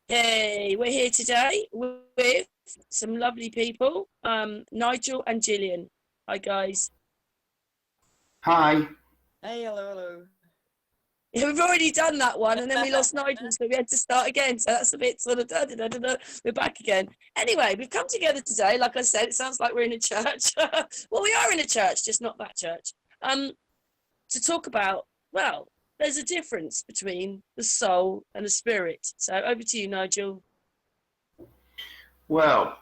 Yay, we're here today with some lovely people, Nigel and Gillian. Hi, guys. Hi. Hey, hello. Yeah, we've already done that one, and then we lost Nigel, so we had to start again. So that's a bit sort of, we're back again. Anyway, we've come together today. Like I said, it sounds like we're in a church. Well, we are in a church, just not that church. To talk about, well, there's a difference between the soul and the spirit. So over to you, Nigel. Well,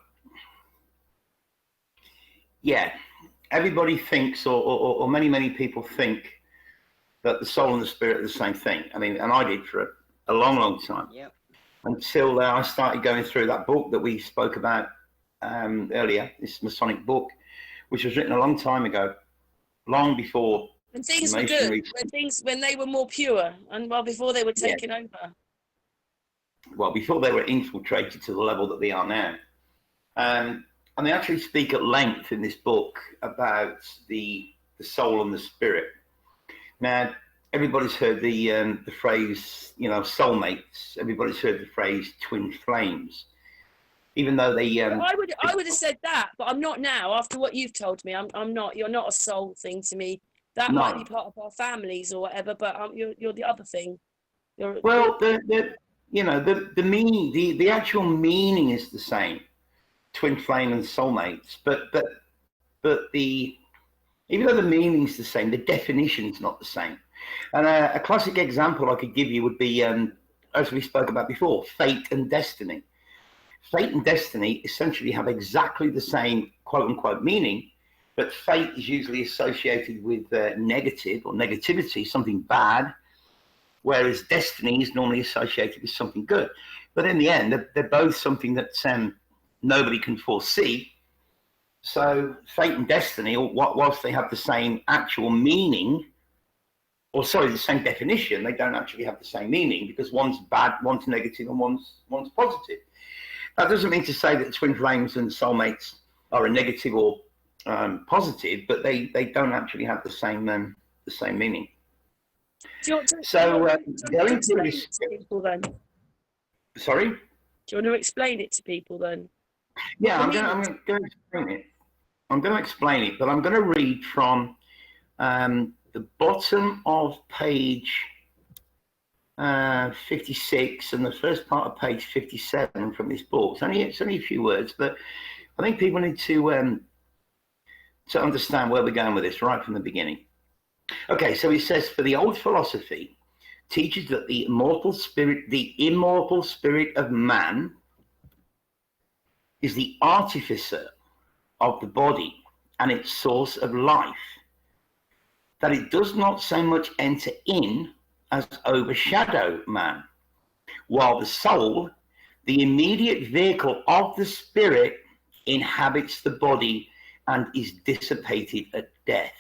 yeah, everybody thinks, or many people think that the soul and the spirit are the same thing. I mean, and I did for a long time. Yep. Until I started going through that book that we spoke about earlier, this Masonic book, which was written a long time ago, long before. When things were good, when they were more pure, and well, before they were taken over. Well, before they were infiltrated to the level that they are now. And they actually speak at length in this book about the soul and the spirit. Now, everybody's heard the phrase, soulmates. Everybody's heard the phrase twin flames. Even though they, I would have said that, but I'm not now. After what you've told me, I'm not. You're not a soul thing to me. That might be part of our families or whatever, but you're the other thing. The meaning, the actual meaning is the same, twin flame and soulmates. But even though the meaning's the same, the definition's not the same. And a classic example I could give you would be, as we spoke about before, fate and destiny. Fate and destiny essentially have exactly the same quote unquote meaning, but fate is usually associated with negative or negativity, something bad, whereas destiny is normally associated with something good. But in the end, they're both something that nobody can foresee. So fate and destiny, whilst they have the same actual meaning, the same definition, they don't actually have the same meaning, because one's bad, one's negative, and one's positive. That doesn't mean to say that twin flames and soulmates are a negative or positive, but they don't actually have the same meaning. Do you want to explain it to people then? Sorry? Do you want to explain it to people then? Yeah, I'm going to explain it. I'm going to explain it, but I'm going to read from the bottom of page 56 and the first part of page 57 from this book. It's only a few words, but I think people need to understand where we're going with this right from the beginning. Okay, so he says, for the old philosophy teaches that the immortal spirit of man is the artificer of the body and its source of life, that it does not so much enter in as overshadow man, while the soul, the immediate vehicle of the spirit, inhabits the body and is dissipated at death.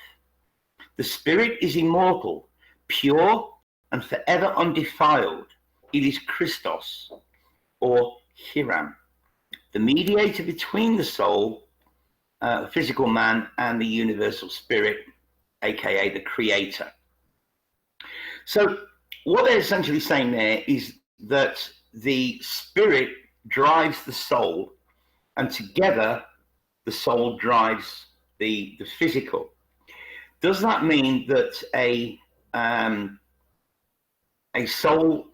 The spirit is immortal, pure, and forever undefiled. It is Christos, or Hiram, the mediator between the soul, physical man, and the universal spirit, aka the creator. So what they're essentially saying there is that the spirit drives the soul, and together the soul drives the physical. Does that mean that a soul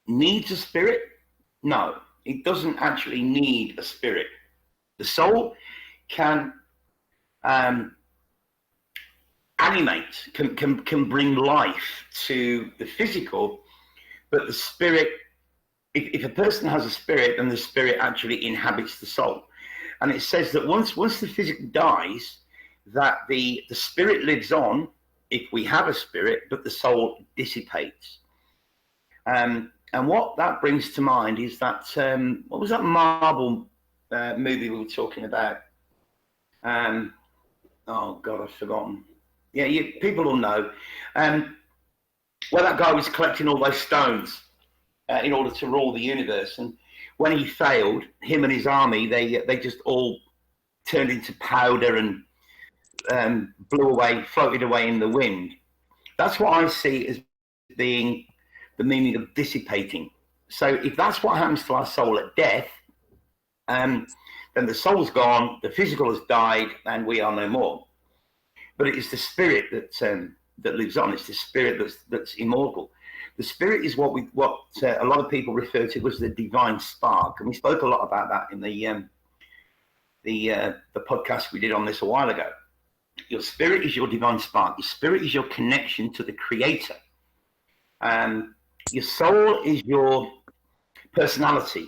needs a spirit? No, it doesn't actually need a spirit. The soul can animate, can bring life to the physical, but the spirit, if a person has a spirit, then the spirit actually inhabits the soul. And it says that once the physical dies, that the spirit lives on if we have a spirit, but the soul dissipates. And what that brings to mind is that, what was that Marvel movie we were talking about? Oh God, I've forgotten. Yeah, people will know. Where that guy was collecting all those stones in order to rule the universe, and when he failed, him and his army, they just all turned into powder and floated away in the wind. That's what I see as being the meaning of dissipating. So if that's what happens to our soul at death, then the soul's gone, the physical has died, and we are no more. But it is the spirit that lives on. It's the spirit that's immortal. The spirit is what a lot of people refer to as the divine spark, and we spoke a lot about that in the podcast we did on this a while ago. Your spirit is your divine spark. Your spirit is your connection to the Creator. Your soul is your personality.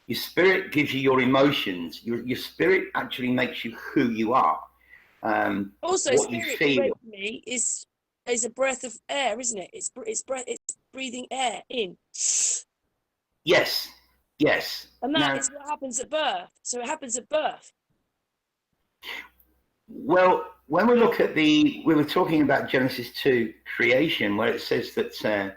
Your spirit gives you your emotions. Your spirit actually makes you who you are. Also, what spirit you feel. to me is a breath of air, isn't it? It's breathing air in. Yes. And that is what happens at birth. So it happens at birth. Well, when we look at we were talking about Genesis 2 creation, where it says that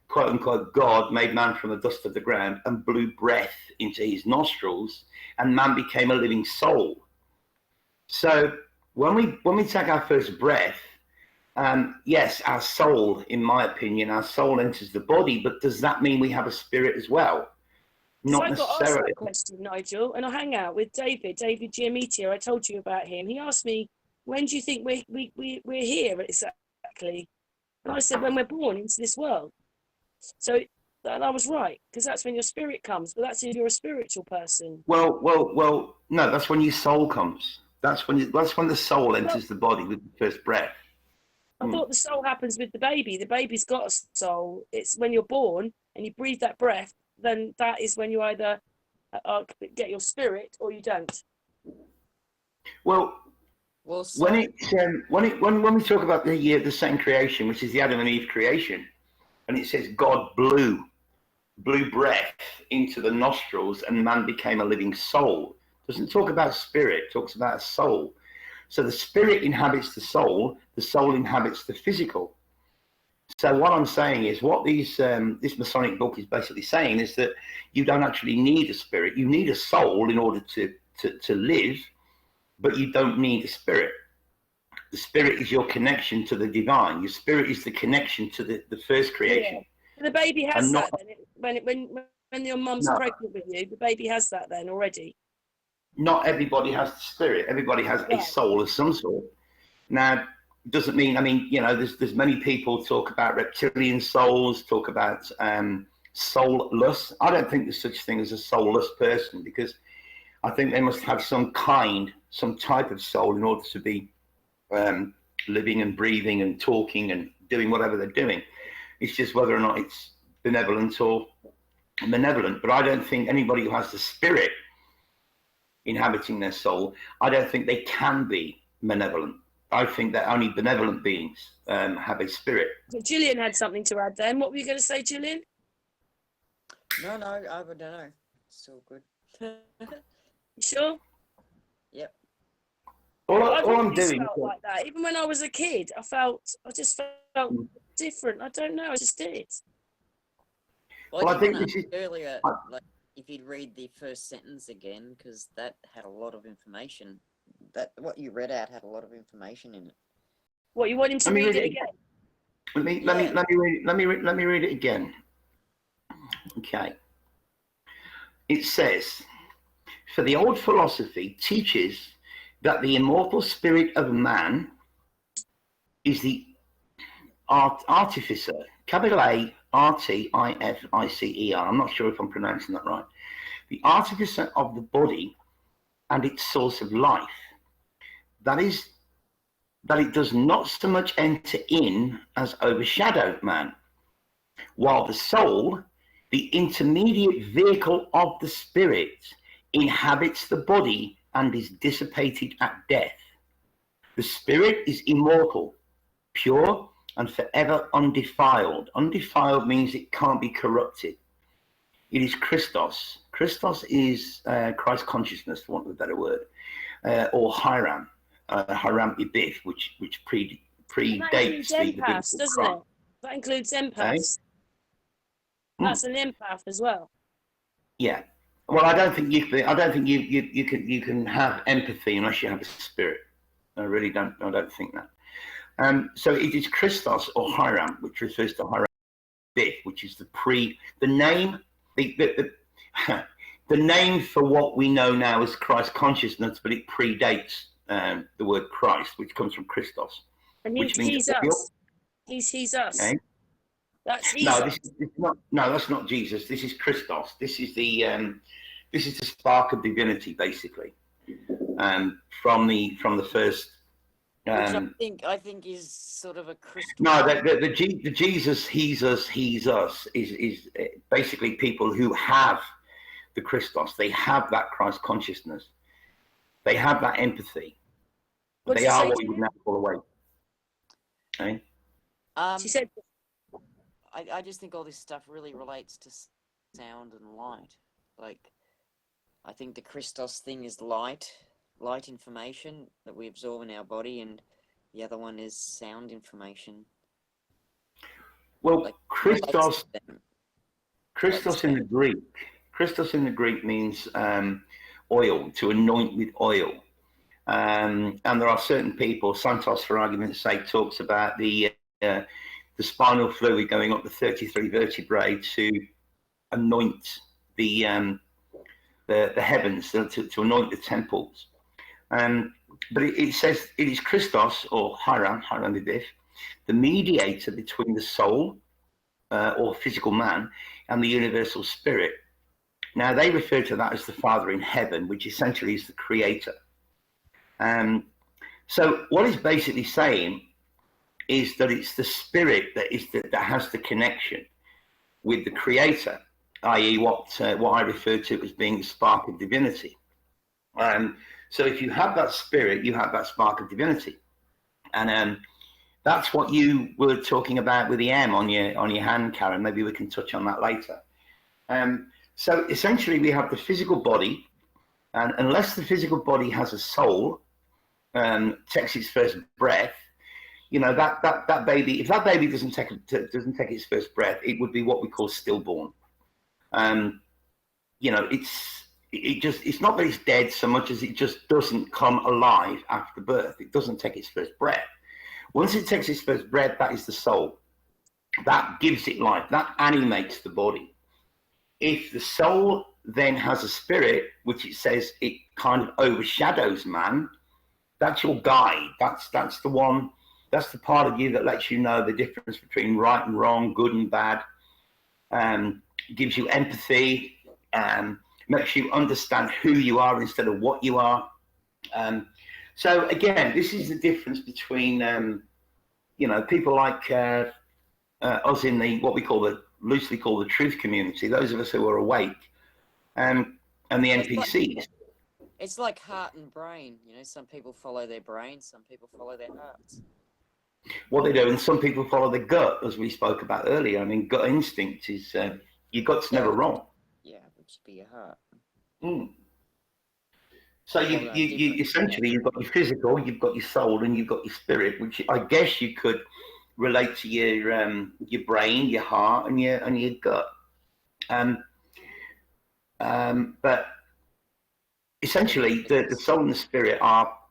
quote unquote God made man from the dust of the ground and blew breath into his nostrils, and man became a living soul. So when we take our first breath, yes, our soul, in my opinion, our soul enters the body, but does that mean we have a spirit as well? Not necessarily. I got asked that question, Nigel, and I hang out with David Giamitio. I told you about him. He asked me, when do you think we're here exactly? And I said, when we're born into this world. So, and I was right, because that's when your spirit comes, but that's if you're a spiritual person. Well, no, that's when your soul comes. That's when the soul enters the body with the first breath. I thought the soul happens with the baby. The baby's got a soul. It's when you're born and you breathe that breath, then that is when you either get your spirit or you don't. Well, when we talk about the second creation, which is the Adam and Eve creation, and it says God blew breath into the nostrils and man became a living soul. It doesn't talk about spirit, it talks about a soul. So the spirit inhabits the soul inhabits the physical. So what I'm saying is, what this Masonic book is basically saying is that you don't actually need a spirit. You need a soul in order to live, but you don't need a spirit. The spirit is your connection to the divine. Your spirit is the connection to the first creation. Yeah. The baby has that when your mum's pregnant with you. The baby has that then already. Not everybody has the spirit. Everybody has a soul of some sort. Now, it doesn't mean, there's many people talk about reptilian souls, talk about soulless. I don't think there's such thing as a soulless person, because I think they must have some type of soul in order to be living and breathing and talking and doing whatever they're doing. It's just whether or not it's benevolent or malevolent. But I don't think anybody who has the spirit inhabiting their soul, I don't think they can be malevolent. I think that only benevolent beings have a spirit. So Gillian had something to add then. What were you going to say, Gillian? No, I don't know. It's all good. You sure? Yep. All I'm doing felt like that. Even when I was a kid, I just felt different. I don't know. I just did. Well, I think this is earlier. Like, if you'd read the first sentence again, because that had a lot of information. That what you read out had a lot of information in it. What, you want him to read it again? Let me read it again. Okay. It says, for the old philosophy teaches that the immortal spirit of man is the artificer, capital A, R-T-I-F-I-C-E-R. I'm not sure if I'm pronouncing that right. The artificer of the body and its source of life. That is, that it does not so much enter in as overshadow man, while the soul, the intermediate vehicle of the spirit, inhabits the body and is dissipated at death. The spirit is immortal, pure, and forever undefiled. Undefiled means it can't be corrupted. It is Christos. Christos is Christ consciousness, for want of a better word, or Hiram, Hiram Ibith, which predates the empaths, doesn't it? That includes empaths. That's an empath as well. Yeah. Well, I don't think you can have empathy unless you have a spirit. I really don't. I don't think that. So it is Christos or Hiram, which refers to Hiram Diff, which is the name, the name for what we know now as Christ consciousness, but it predates the word Christ, which comes from Christos, And which means he's us. He's us. Okay? That's he's No, us. this is not. No, that's not Jesus. This is Christos. This is the spark of divinity, basically, from the first. Which I think is sort of a crystal. No, the Jesus, he's us is basically people who have the Christos. They have that Christ consciousness. They have that empathy. They are what we would now call awake. Okay. She said. I just think all this stuff really relates to sound and light. Like, I think the Christos thing is light information that we absorb in our body, and the other one is sound information. Well, like, Christos in the Greek means oil, to anoint with oil. And there are certain people, Santos, for argument's sake, talks about the spinal fluid going up the 33 vertebrae to anoint the heavens, to anoint the temples. But it says it is Christos, or Hiram the Diff, the mediator between the soul, or physical man, and the universal spirit. Now, they refer to that as the Father in heaven, which essentially is the creator. So what it's basically saying is that it's the spirit that has the connection with the creator, i.e. what I refer to as being the spark of divinity. So if you have that spirit, you have that spark of divinity. And that's what you were talking about with the M on your hand, Karen. Maybe we can touch on that later. So essentially we have the physical body, and unless the physical body has a soul, takes its first breath, that baby, if that baby doesn't take its first breath, it would be what we call stillborn. It's not that it's dead so much as it just doesn't come alive after birth. It doesn't take its first breath. Once it takes its first breath, that is the soul. That gives it life. That animates the body. If the soul then has a spirit, which it says it kind of overshadows man, that's your guide. That's the one. That's the part of you that lets you know the difference between right and wrong, good and bad. Gives you empathy. Makes you understand who you are instead of what you are. So again, this is the difference between people like us in what we loosely call the truth community, those of us who are awake, and the NPCs. It's like heart and brain. Some people follow their brain, some people follow their hearts. What they do, and some people follow the gut, as we spoke about earlier. I mean, gut instinct is your gut's never wrong. Yeah, which would be your heart. So you essentially, you've got your physical, you've got your soul, and you've got your spirit, which I guess you could relate to your brain, your heart, and your gut. But essentially, the soul and the spirit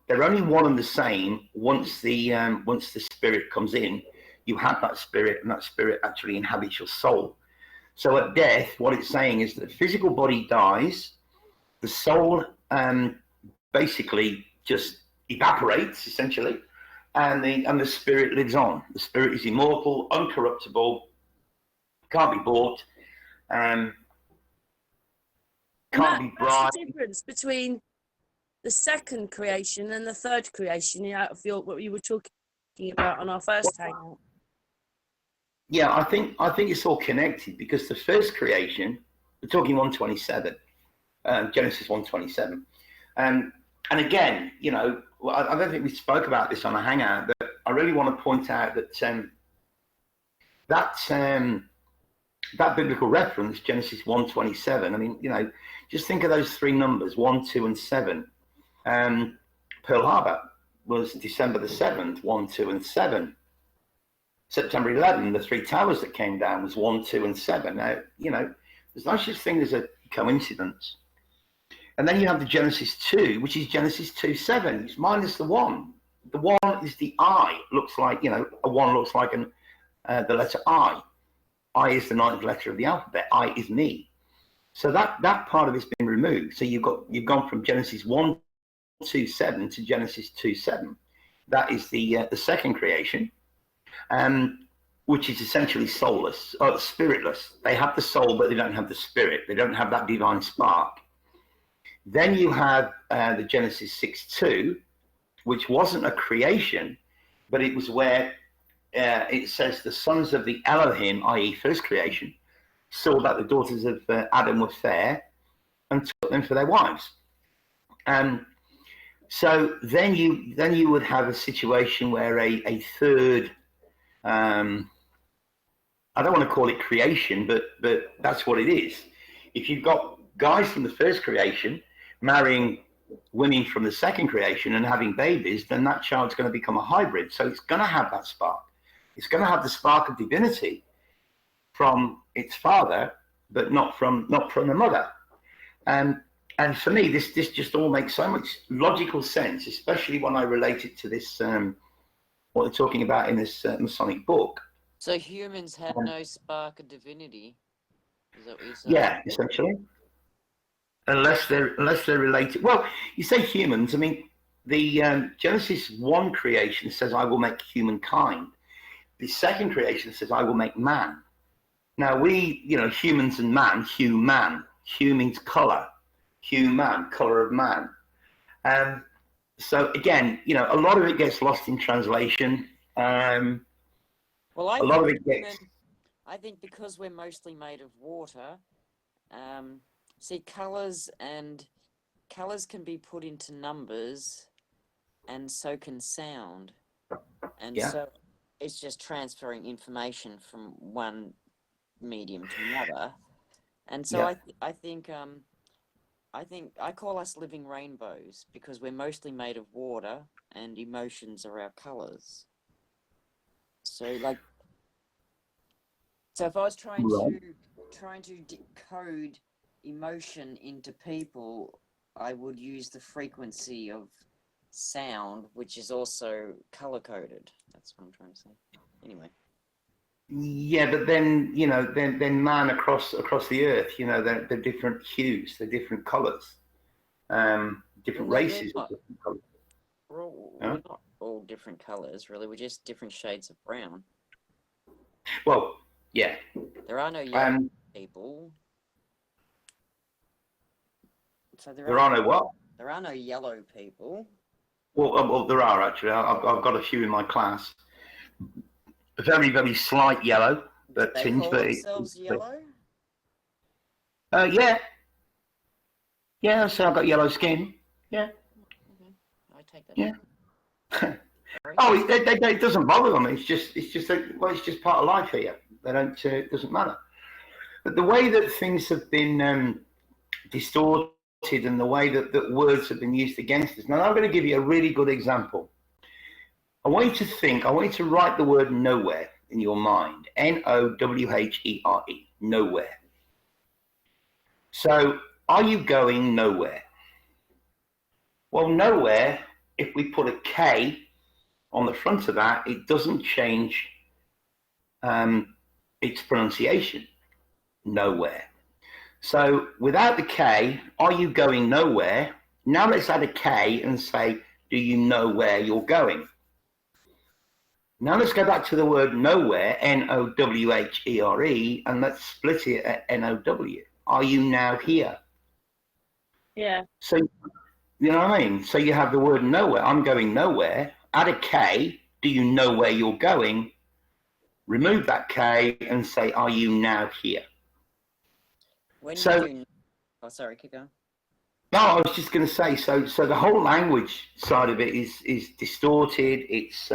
they're only one and the same. Once the spirit comes in, you have that spirit, and that spirit actually inhabits your soul. So at death, what it's saying is that the physical body dies, the soul basically just evaporates, essentially, and the spirit lives on. The spirit is immortal, uncorruptible, can't be bought, can't be bribed. What's the difference between the second creation and the third creation, out of what you were talking about on our first hangout? Yeah, I think it's all connected, because the first creation, we're talking 127, Genesis 127, and again, I don't think we spoke about this on a hangout, but I really want to point out that that biblical reference, Genesis 127. I mean, just think of those three numbers, 1, 2, and 7. Pearl Harbor was December the 7th, 1, 2, and 7. September 11, the three towers that came down was 1, 2, and 7. Now, there's no such thing as a coincidence. And then you have the Genesis 2, which is Genesis 2:7. It's minus the 1. The 1 is the I. Looks like, a 1 looks like the letter I. I is the ninth letter of the alphabet. I is me. So that part of it's been removed. So you've gone from Genesis 1:2:7 to Genesis 2:7. That is the second creation, which is essentially soulless or spiritless. They have the soul, but they don't have the spirit. They don't have that divine spark. Then you have the Genesis 6:2, which wasn't a creation, but it was where it says the sons of the Elohim, i.e. first creation, saw that the daughters of Adam were fair and took them for their wives. So then you would have a situation where a third, I don't want to call it creation, but that's what it is. If you've got guys from the first creation marrying women from the second creation and having babies, then that child's going to become a hybrid. So it's going to have that spark. It's going to have the spark of divinity from its father, but not from the mother. And for me, this just all makes so much logical sense, especially when I relate it to this what they're talking about in this Masonic book. So humans had no spark of divinity. Is that what you're saying? Yeah, essentially. Unless they're related. Well, you say humans. I mean, the Genesis 1 creation says, "I will make humankind." The second creation says, "I will make man." Now we, humans and man, human. Hue means color. Human, color of man. So again, a lot of it gets lost in translation. Well, a lot of it gets. I think because we're mostly made of water. See, colors can be put into numbers, and so can sound, and so it's just transferring information from one medium to another. And so I think I call us living rainbows because we're mostly made of water, and emotions are our colors. So if I was trying to decode emotion into people, I would use the frequency of sound, which is also color coded. That's what I'm trying to say. Anyway. Yeah, but then then man across the earth, they're different hues, they're different colors, different races. Different colors. We're not all different colors, really. We're just different shades of brown. Well, yeah. There are no yellow people. So there are no what? There are no yellow people. Well, there are actually. I've got a few in my class. A very, very slight yellow, but they tinge. Call but themselves yellow? Yeah. Yeah, so I've got yellow skin. Yeah. Okay. I take that. Yeah. Oh, it doesn't bother them. It's just it's part of life here. They don't. It doesn't matter. But the way that things have been distorted and the way that words have been used against us. Now, I'm going to give you a really good example. I want you to write the word nowhere in your mind. Nowhere. Nowhere. So, are you going nowhere? Well, nowhere, if we put a K on the front of that, it doesn't change its pronunciation. Nowhere. So, without the K, are you going nowhere? Now let's add a K and say, do you know where you're going? Now let's go back to the word nowhere, Nowhere, and let's split it at N-O-W. Are you now here? Yeah. So, you know what I mean? So you have the word nowhere, I'm going nowhere, add a K, do you know where you're going? Remove that K and say, are you now here? Oh, sorry, keep going. No, I was just going to say, so the whole language side of it is distorted, it's...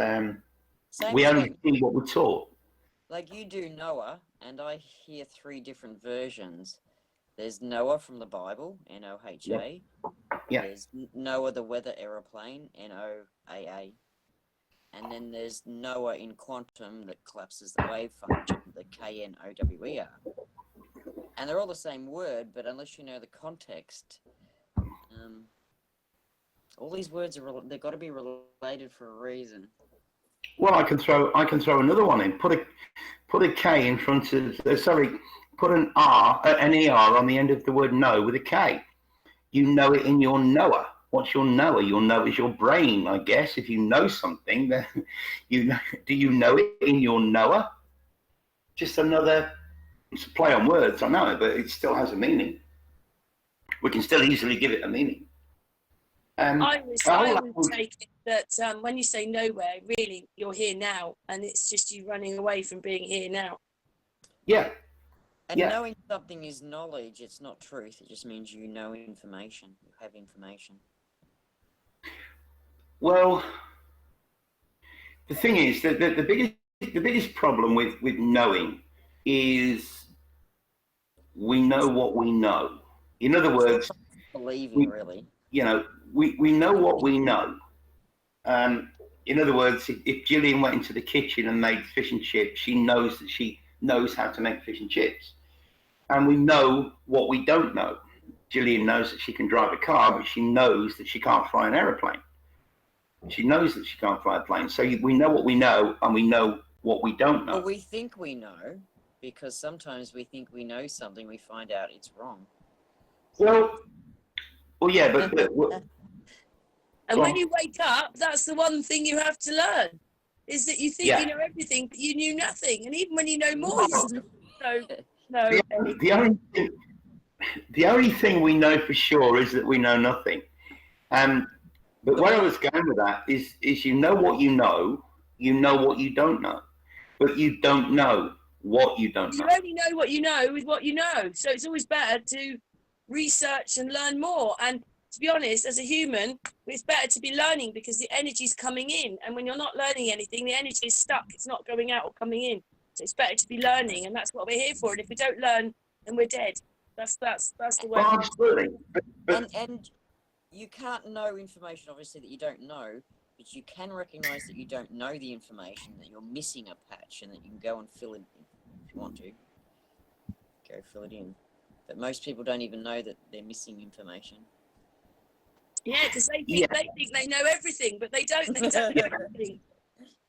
we only see what we're taught. Like you do Noah, and I hear 3 different versions. There's Noah from the Bible, N-O-H-A. Yeah. There's Noah the weather aeroplane, N-O-A-A. And then there's Noah in quantum that collapses the wave function, the K-N-O-W-E-R. And they're all the same word, but unless you know the context, all these words they've got to be related for a reason. Well, I can throw another one in. Put put a K in front of, put an ER on the end of the word know with a K. You know it in your knower. What's your knower? Your knower is your brain, I guess. If you know something, then do you know it in your knower? Just another, it's a play on words, I know, but it still has a meaning. We can still easily give it a meaning. I would take it that when you say nowhere, really, you're here now, and it's just you running away from being here now. Yeah. And knowing something is knowledge, it's not truth. It just means you know information, you have information. Well, the thing is that the biggest problem with knowing is we know what we know. In other words, believing, really. You know, we know what we know. In other words, if Gillian went into the kitchen and made fish and chips, she knows that she knows how to make fish and chips. And we know what we don't know. Gillian knows that she can drive a car, but she knows that she can't fly an aeroplane. She knows that she can't fly a plane. So we know what we know, and we know what we don't know. Well, we think we know, because sometimes we think we know something, we find out it's wrong. Well, yeah, but and when you wake up, that's the one thing you have to learn, is that you think you know everything, but you knew nothing. And even when you know more, you still don't know anything. The only thing we know for sure is that we know nothing. But where I was going with that is you know what you know what you don't know, but you don't know what you don't know. You only know what you know with what you know. So it's always better to research and learn more. And to be honest, as a human, it's better to be learning because the energy is coming in. And when you're not learning anything, the energy is stuck. It's not going out or coming in. So it's better to be learning, and that's what we're here for. And if we don't learn, then we're dead. That's the way. Well, absolutely. And you can't know information, obviously, that you don't know, but you can recognize that you don't know the information, that you're missing a patch, and that you can go and fill it in if you want to. Go fill it in. But most people don't even know that they're missing information. Yeah, because they think they know everything, but they don't. They don't know everything.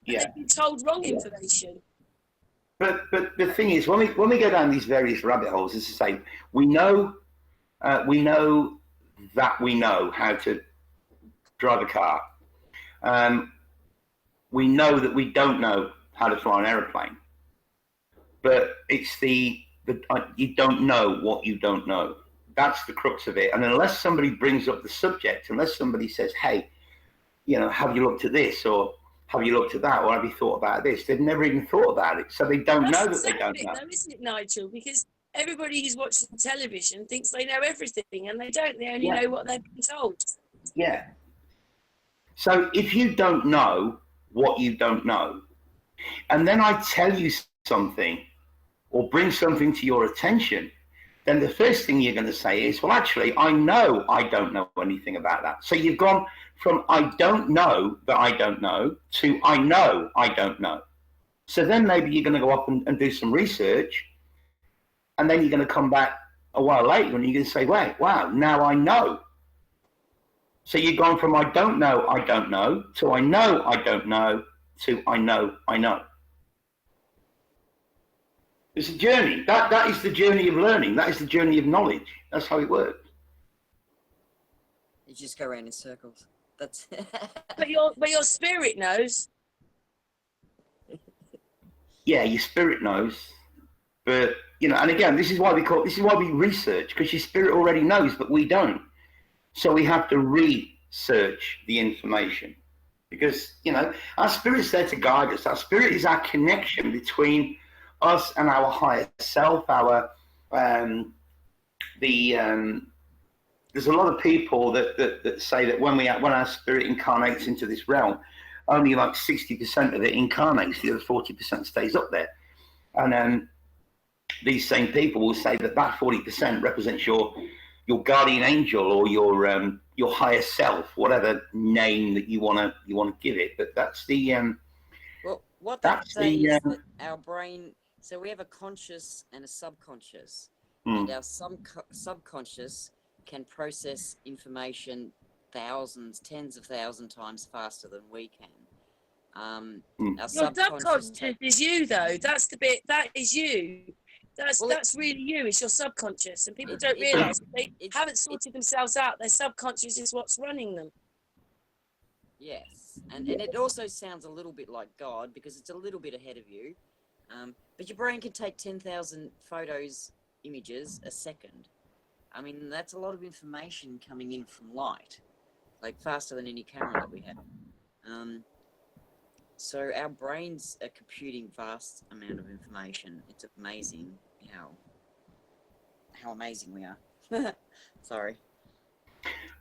Yeah. They've been told wrong information. But the thing is, when we go down these various rabbit holes, as I say, we know that we know how to drive a car. We know that we don't know how to fly an aeroplane. But it's you don't know what you don't know. That's the crux of it. And unless somebody brings up the subject, unless somebody says, hey, have you looked at this, or have you looked at that, or have you thought about this? They've never even thought about it. So they don't know that they don't know. Though, isn't it, Nigel? Because everybody who's watching television thinks they know everything, and they don't. They only know what they've been told. Yeah. So if you don't know what you don't know, and then I tell you something or bring something to your attention, then the first thing you're going to say is, well, actually, I know I don't know anything about that. So you've gone from I don't know that I don't know to I know I don't know. So then maybe you're going to go up and do some research, and then you're going to come back a while later and you're going to say, wait, wow, now I know. So you've gone from I don't know to I know don't know to I know I know. It's a journey. That is the journey of learning. That is the journey of knowledge. That's how it works. You just go around in circles. That's but your spirit knows. Yeah, your spirit knows. But and again, this is why we research, because your spirit already knows, but we don't. So we have to research the information, because our spirit's there to guide us. Our spirit is our connection between us and our higher self. There's a lot of people that say that when our spirit incarnates into this realm, only like 60% of it incarnates, the other 40% stays up there. And these same people will say that 40% represents your guardian angel, or your higher self, whatever name that you wanna give it. But that's the well, what that say is that our brain. So we have a conscious and a subconscious, and our subconscious can process information thousands, tens of thousands times faster than we can. Our Your subconscious subconscious is you, though. That's the bit. That is you. Well, That's really you. It's your subconscious, and people don't realise they haven't sorted themselves out. Their subconscious is what's running them. Yes, and it also sounds a little bit like God because it's a little bit ahead of you. But your brain can take 10,000 images a second. I mean, that's a lot of information coming in from light, like faster than any camera that we have. So our brains are computing vast amount of information. It's amazing how amazing we are. Sorry.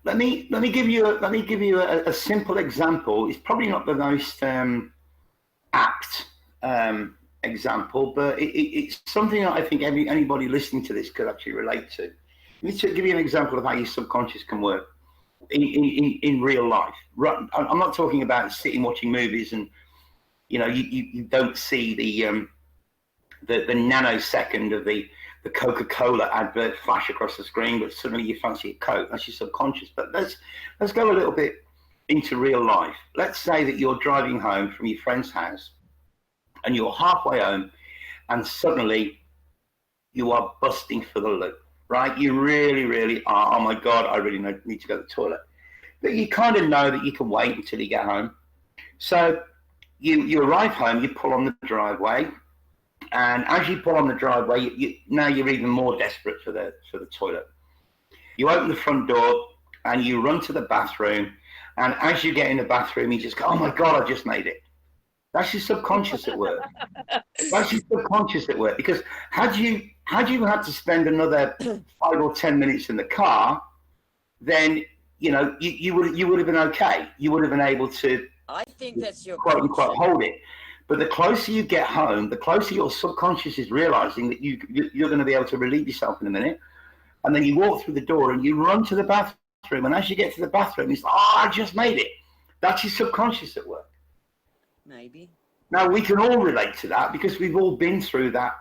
Let me give you a simple example. It's probably not the most apt example, but it's something that I think anybody listening to this could actually relate to. Let me give you an example of how your subconscious can work in real life. I'm not talking about sitting watching movies and you don't see the nanosecond of the Coca-Cola advert flash across the screen, but suddenly you fancy a Coke. That's your subconscious. But let's go a little bit into real life. Let's say that you're driving home from your friend's house and you're halfway home and suddenly you are busting for the loo, right? You really, really are. Oh my God, I really need to go to the toilet. But you kind of know that you can wait until you get home. So you arrive home, you pull on the driveway, and as you pull on the driveway, now you're even more desperate for the toilet. You open the front door and you run to the bathroom, and as you get in the bathroom, you just go, "Oh my God, I just made it." That's your subconscious at work. That's your subconscious at work. Because had you had to spend another 5 or 10 minutes in the car, then you would have been okay. You would have been able to. I think that's your quote unquote hold it. But the closer you get home, the closer your subconscious is realizing that you're going to be able to relieve yourself in a minute. And then you walk through the door and you run to the bathroom. And as you get to the bathroom, it's like, "Oh, I just made it." That's your subconscious at work. Maybe. Now, we can all relate to that because we've all been through that.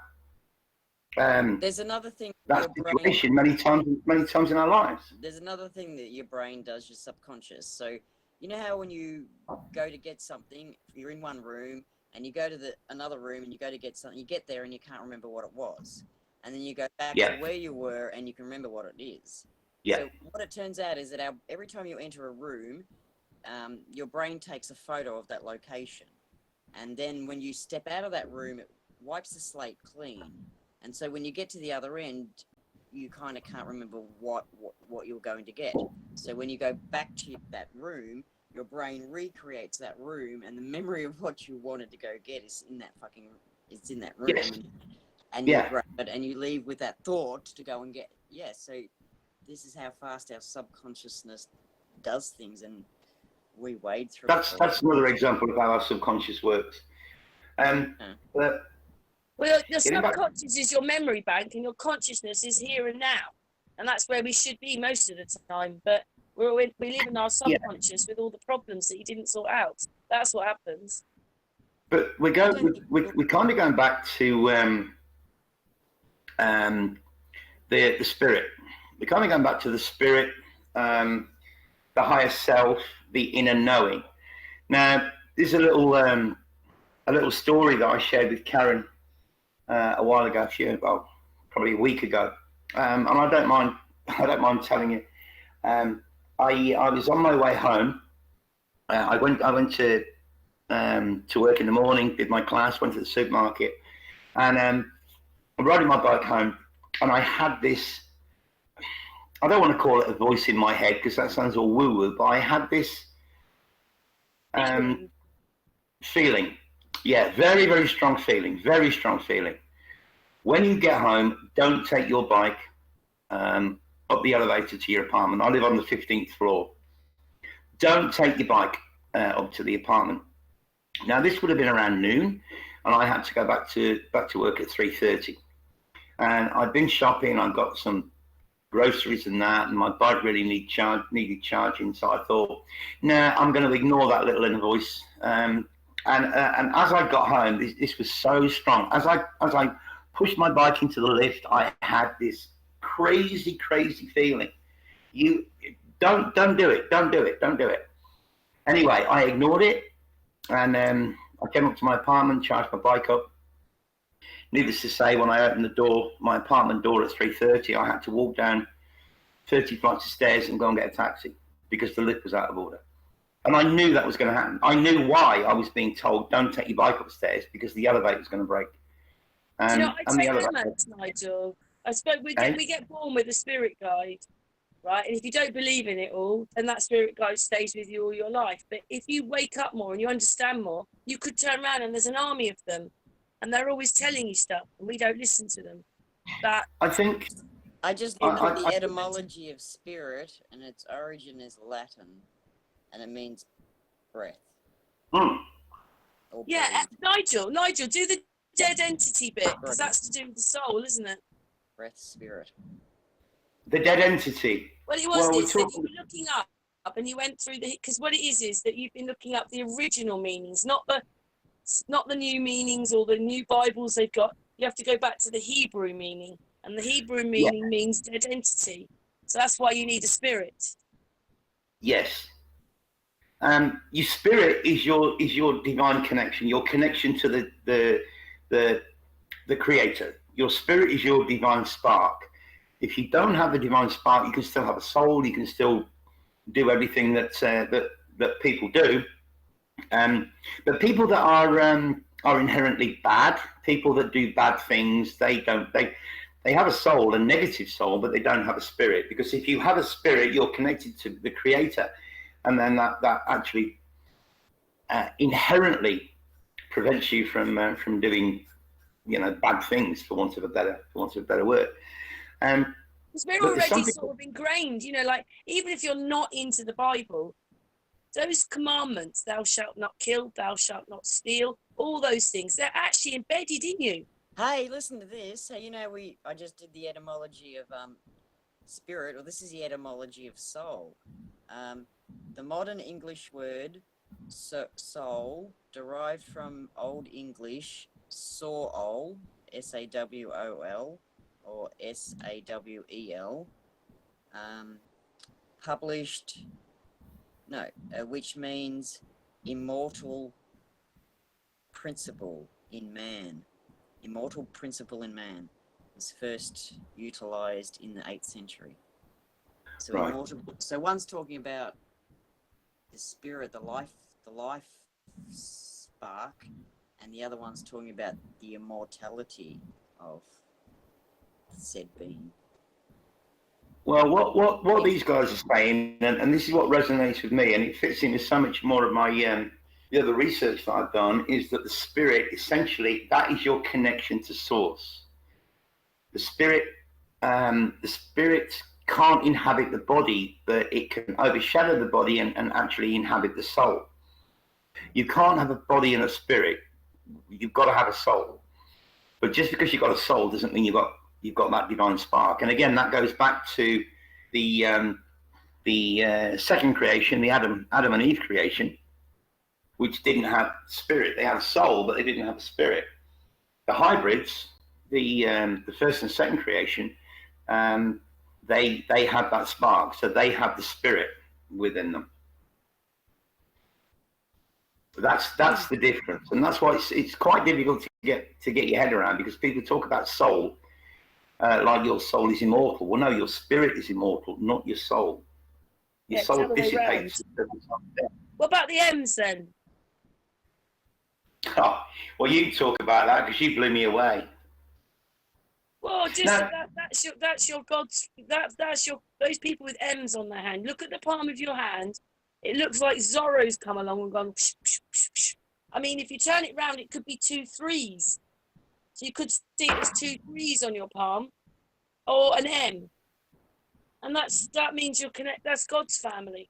There's another thing. That situation many times in our lives. There's another thing that your brain does, your subconscious. So you know how when you go to get something, you're in one room, and you go to another room and you go to get something, you get there and you can't remember what it was. And then you go back to where you were and you can remember what it is. Yeah. So what it turns out is that every time you enter a room, your brain takes a photo of that location. And then when you step out of that room, it wipes the slate clean. And so when you get to the other end, you kind of can't remember what you're going to get. So when you go back to that room, your brain recreates that room, and the memory of what you wanted to go get is in that room. Yes. And you grab it and you leave with that thought to go and get. Yeah, so this is how fast our subconsciousness does things, and we wade through. That's another example of how our subconscious works. Well, your subconscious is your memory bank, and your consciousness is here and now, and that's where we should be most of the time. But we live in our subconscious with all the problems that you didn't sort out. That's what happens. But we're kind of going back to the spirit. We're kind of going back to the spirit, the higher self, the inner knowing. Now, there's a little story that I shared with Karen a while ago, probably a week ago, and I don't mind telling you. I was on my way home. I went to work in the morning, did my class, went to the supermarket, and I'm riding my bike home, and I had this. I don't want to call it a voice in my head because that sounds all woo-woo, but I had this feeling. Yeah, very, very strong feeling. Very strong feeling. When you get home, don't take your bike up the elevator to your apartment. I live on the 15th floor. Don't take your bike up to the apartment. Now, this would have been around noon, and I had to go back to work at 3:30. And I'd been shopping. I got some groceries and that, and my bike really needed charging. So I thought, I'm going to ignore that little inner voice. And as I got home, this was so strong. As I pushed my bike into the lift, I had this crazy feeling. You don't do it. Anyway, I ignored it. And I came up to my apartment, charged my bike up. Needless to say, when I opened the door, my apartment door at 3:30, I had to walk down 30 flights of stairs and go and get a taxi because the lift was out of order. And I knew that was going to happen. I knew why I was being told, don't take your bike upstairs because the elevator was going to break. Do you know, I And the take elevator, that, Nigel. I suppose we eh? get born with a spirit guide, right? And if you don't believe in it all, then that spirit guide stays with you all your life. But if you wake up more and you understand more, you could turn around and there's an army of them, and they're always telling you stuff, and we don't listen to them. That I think I just looked at the etymology of spirit, and its origin is Latin, and it means breath. Yeah, Nigel, do the dead entity bit, because that's to do with the soul, isn't it? Breath, spirit. The dead entity. Well, it was this, that you were looking up and you went through because what it is that you've been looking up the original meanings, not the new meanings or the new Bibles they've got. You have to go back to the Hebrew meaning, and the Hebrew meaning means dead entity. So that's why you need a spirit. Yes. Your spirit is your divine connection, your connection to the creator. Your spirit is your divine spark. If you don't have the divine spark, you can still have a soul, you can still do everything that people do. But people that are inherently bad, people that do bad things, they have a soul, a negative soul, but they don't have a spirit. Because if you have a spirit, you're connected to the creator. And then that actually inherently prevents you from doing, bad things, for want of a better word. Because we're already sort of ingrained, like even if you're not into the Bible, those commandments, thou shalt not kill, thou shalt not steal, all those things, they're actually embedded in you. Hey, listen to this. Hey, I just did the etymology of spirit, or this is the etymology of soul. The modern English word soul derived from Old English sawl, S-A-W-O-L, or S-A-W-E-L, which means immortal principle in man. Immortal principle in man was first utilized in the 8th century. So right. So one's talking about the spirit, the life spark, and the other one's talking about the immortality of said being. Well, what these guys are saying, and this is what resonates with me, and it fits in with so much more of my the other research that I've done, is that the spirit, essentially, that is your connection to source. The spirit can't inhabit the body, but it can overshadow the body and actually inhabit the soul. You can't have a body and a spirit. You've got to have a soul. But just because you've got a soul doesn't mean you've got that divine spark. And again, that goes back to the second creation, the Adam and Eve creation, which didn't have spirit. They had a soul, but they didn't have a spirit. The hybrids, the first and second creation, they have that spark, so they have the spirit within them. That's the difference, and that's why it's quite difficult to get your head around, because people talk about soul like your soul is immortal. Well, no, your spirit is immortal, not your soul. Your soul dissipates. What about the M's then? Oh, well, you talk about that because you blew me away. Well, just that's your God's. That's your those people with M's on their hand. Look at the palm of your hand. It looks like Zorro's come along and gone. Psh, psh, psh, psh. I mean, if you turn it round, it could be 2 3s. So you could see it as 2 3s on your palm, or an M, and that means you're that's God's family.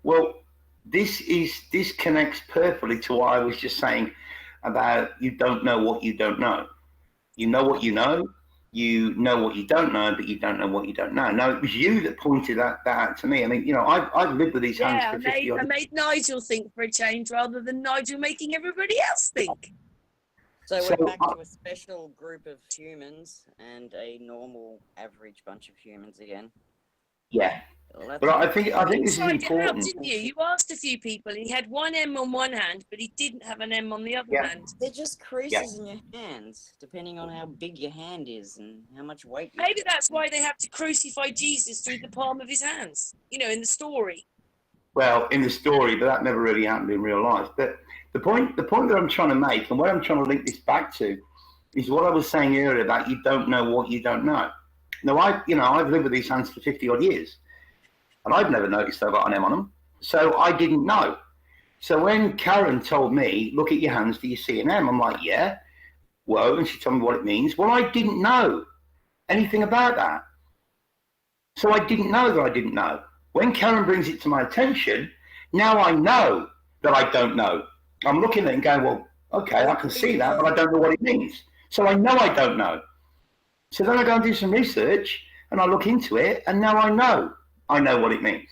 Well, this connects perfectly to what I was just saying about you don't know what you don't know. You know what you know what you don't know, but you don't know what you don't know. Now, it was you that pointed that out to me. I mean, I've lived with these hands for 50 years. I made Nigel think for a change rather than Nigel making everybody else think. So we're back to a special group of humans and a normal average bunch of humans again. Yeah. Well, But I think You this is tried it out, important. didn't you? You asked a few people, and he had one M on one hand, but he didn't have an M on the other Yeah. hand. they're just creases in your hands, depending on how big your hand is and how much weight you Maybe that's why they have to crucify Jesus through the palm of his hands. You know, in the story. Well, in the story, but that never really happened in real life. But the point that I'm trying to make, and what I'm trying to link this back to, is what I was saying earlier about you don't know what you don't know. Now, I've lived with these hands for 50 odd years, and I've never noticed I've got an M on them, so I didn't know. So when Karen told me, "Look at your hands, do you see an M?" I'm like, "Yeah." Whoa, and she told me what it means. Well, I didn't know anything about that, so I didn't know that I didn't know. When Karen brings it to my attention, now I know that I don't know. I'm looking at it and going, well, okay, I can see that, but I don't know what it means. So I know I don't know. So then I go and do some research and I look into it, and now I know what it means.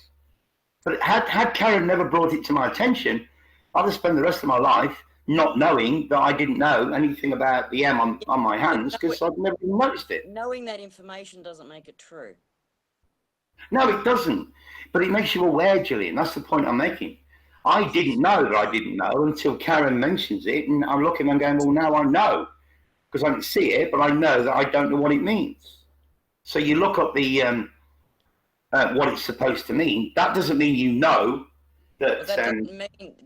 But had Karen never brought it to my attention, I'd have spent the rest of my life not knowing that I didn't know anything about the M on my hands because I'd never even noticed it. Knowing that information doesn't make it true. No, it doesn't. But it makes you aware, Gillian. That's the point I'm making. I didn't know that I didn't know until Karen mentions it, and I'm looking and going, well, now I know because I can see it, but I know that I don't know what it means. So you look up the what it's supposed to mean. That doesn't mean you know that. But that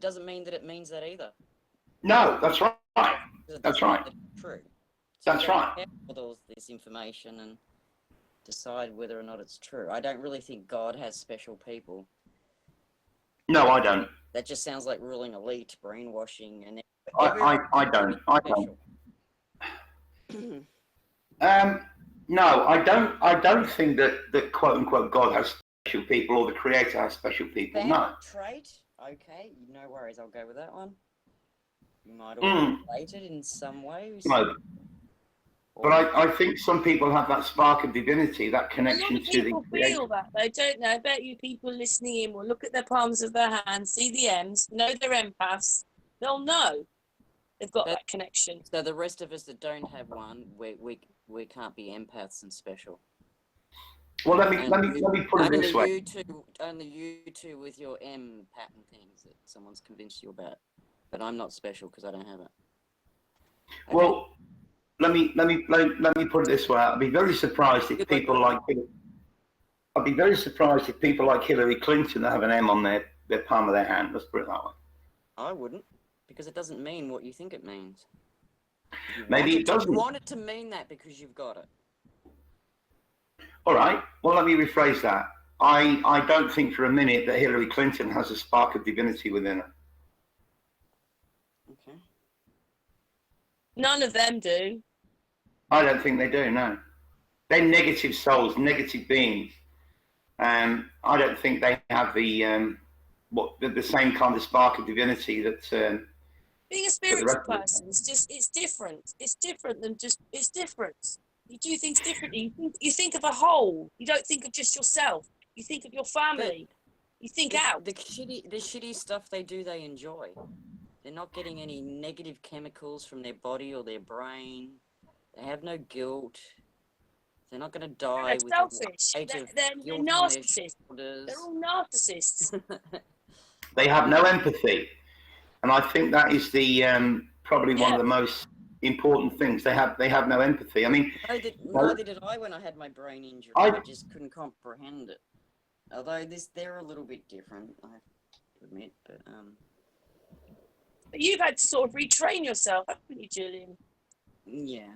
doesn't mean that it means that either. No, that's right. That's right. True. So That's right. With all this information and decide whether or not it's true. I don't really think God has special people. No, I don't. That just sounds like ruling elite, brainwashing, and I don't. I don't. No, I don't think that quote unquote God has special people or the Creator has special people. No. Trait? Okay, no worries. I'll go with that one. You might all be related in some way. No. But I think some people have that spark of divinity, that connection to the people feel that though, don't they? I bet you people listening in will look at their palms of their hands, see the M's, know they're empaths. They'll know they've got that connection. So the rest of us that don't have one, we can't be empaths and special. Well, let me put it this way. Only you two with your M pattern things that someone's convinced you about. But I'm not special because I don't have it. Okay. Well, let me put it this way. I'd be very surprised if people like Hillary Clinton have an M on their palm of their hand. Let's put it that way. I wouldn't, because it doesn't mean what you think it means. Maybe it doesn't. You want it to mean that because you've got it. All right. Well, let me rephrase that. I don't think for a minute that Hillary Clinton has a spark of divinity within her. Okay. None of them do. I don't think they do, no. They're negative souls, negative beings. I don't think they have the same kind of spark of divinity that. Being a spiritual person, it's different. It's different than it's different. You do things differently. You think of a whole. You don't think of just yourself. You think of your family. You think out. The shitty stuff they do, they enjoy. They're not getting any negative chemicals from their body or their brain. They have no guilt. They're not going to die with selfish. They're narcissists. They're all narcissists. They have no empathy, and I think that is the probably one of the most important things. They have no empathy. I mean, neither did I when I had my brain injury. I just couldn't comprehend it. Although they're a little bit different, I have to admit. But you've had to sort of retrain yourself, haven't you, Julian? Yeah.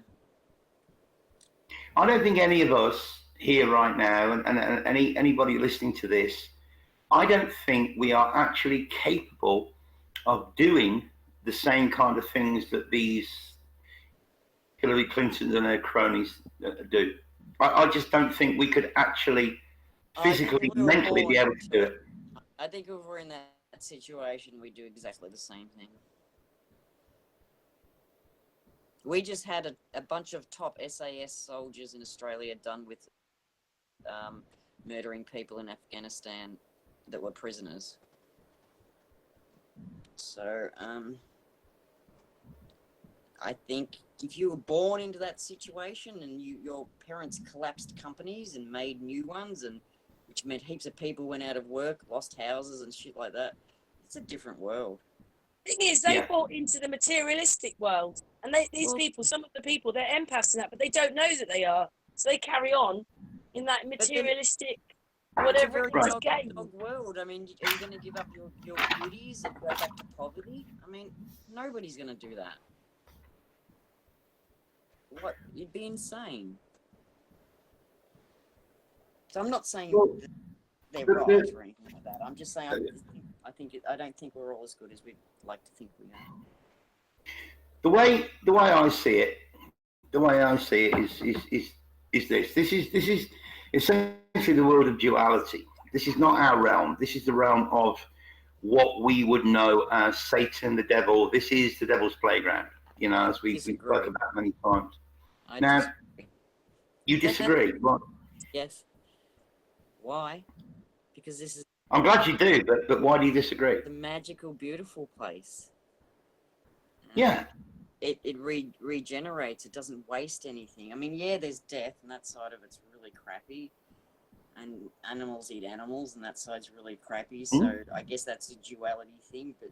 I don't think any of us here right now, and anybody listening to this, I don't think we are actually capable of doing the same kind of things that these Hillary Clintons and her cronies do. I just don't think we could actually physically, mentally be able to do it. I think if we're in that situation, we do exactly the same thing. We just had a bunch of top SAS soldiers in Australia done with murdering people in Afghanistan that were prisoners. So, I think if you were born into that situation and your parents collapsed companies and made new ones and which meant heaps of people went out of work, lost houses and shit like that. It's a different world. Thing is, they bought into the materialistic world, and these people, some of the people, they're empaths and that, but they don't know that they are, so they carry on in that materialistic, whatever it is, game. Dog world. I mean, are you going to give up your beauties and go back to poverty? I mean, nobody's going to do that. What? You'd be insane. So I'm not saying they're right or anything like that. I'm just saying I don't think we're all as good as we'd like to think we are. The way I see it is this. This is essentially the world of duality. This is not our realm. This is the realm of what we would know as Satan, the devil. This is the devil's playground, you know, as we've spoken about many times. You disagree? Right? Yes. Why? Because this is... I'm glad you do, but why do you disagree? The magical, beautiful place. Yeah. It regenerates. It doesn't waste anything. I mean, yeah, there's death, and that side of it's really crappy. And animals eat animals, and that side's really crappy. So I guess that's a duality thing. But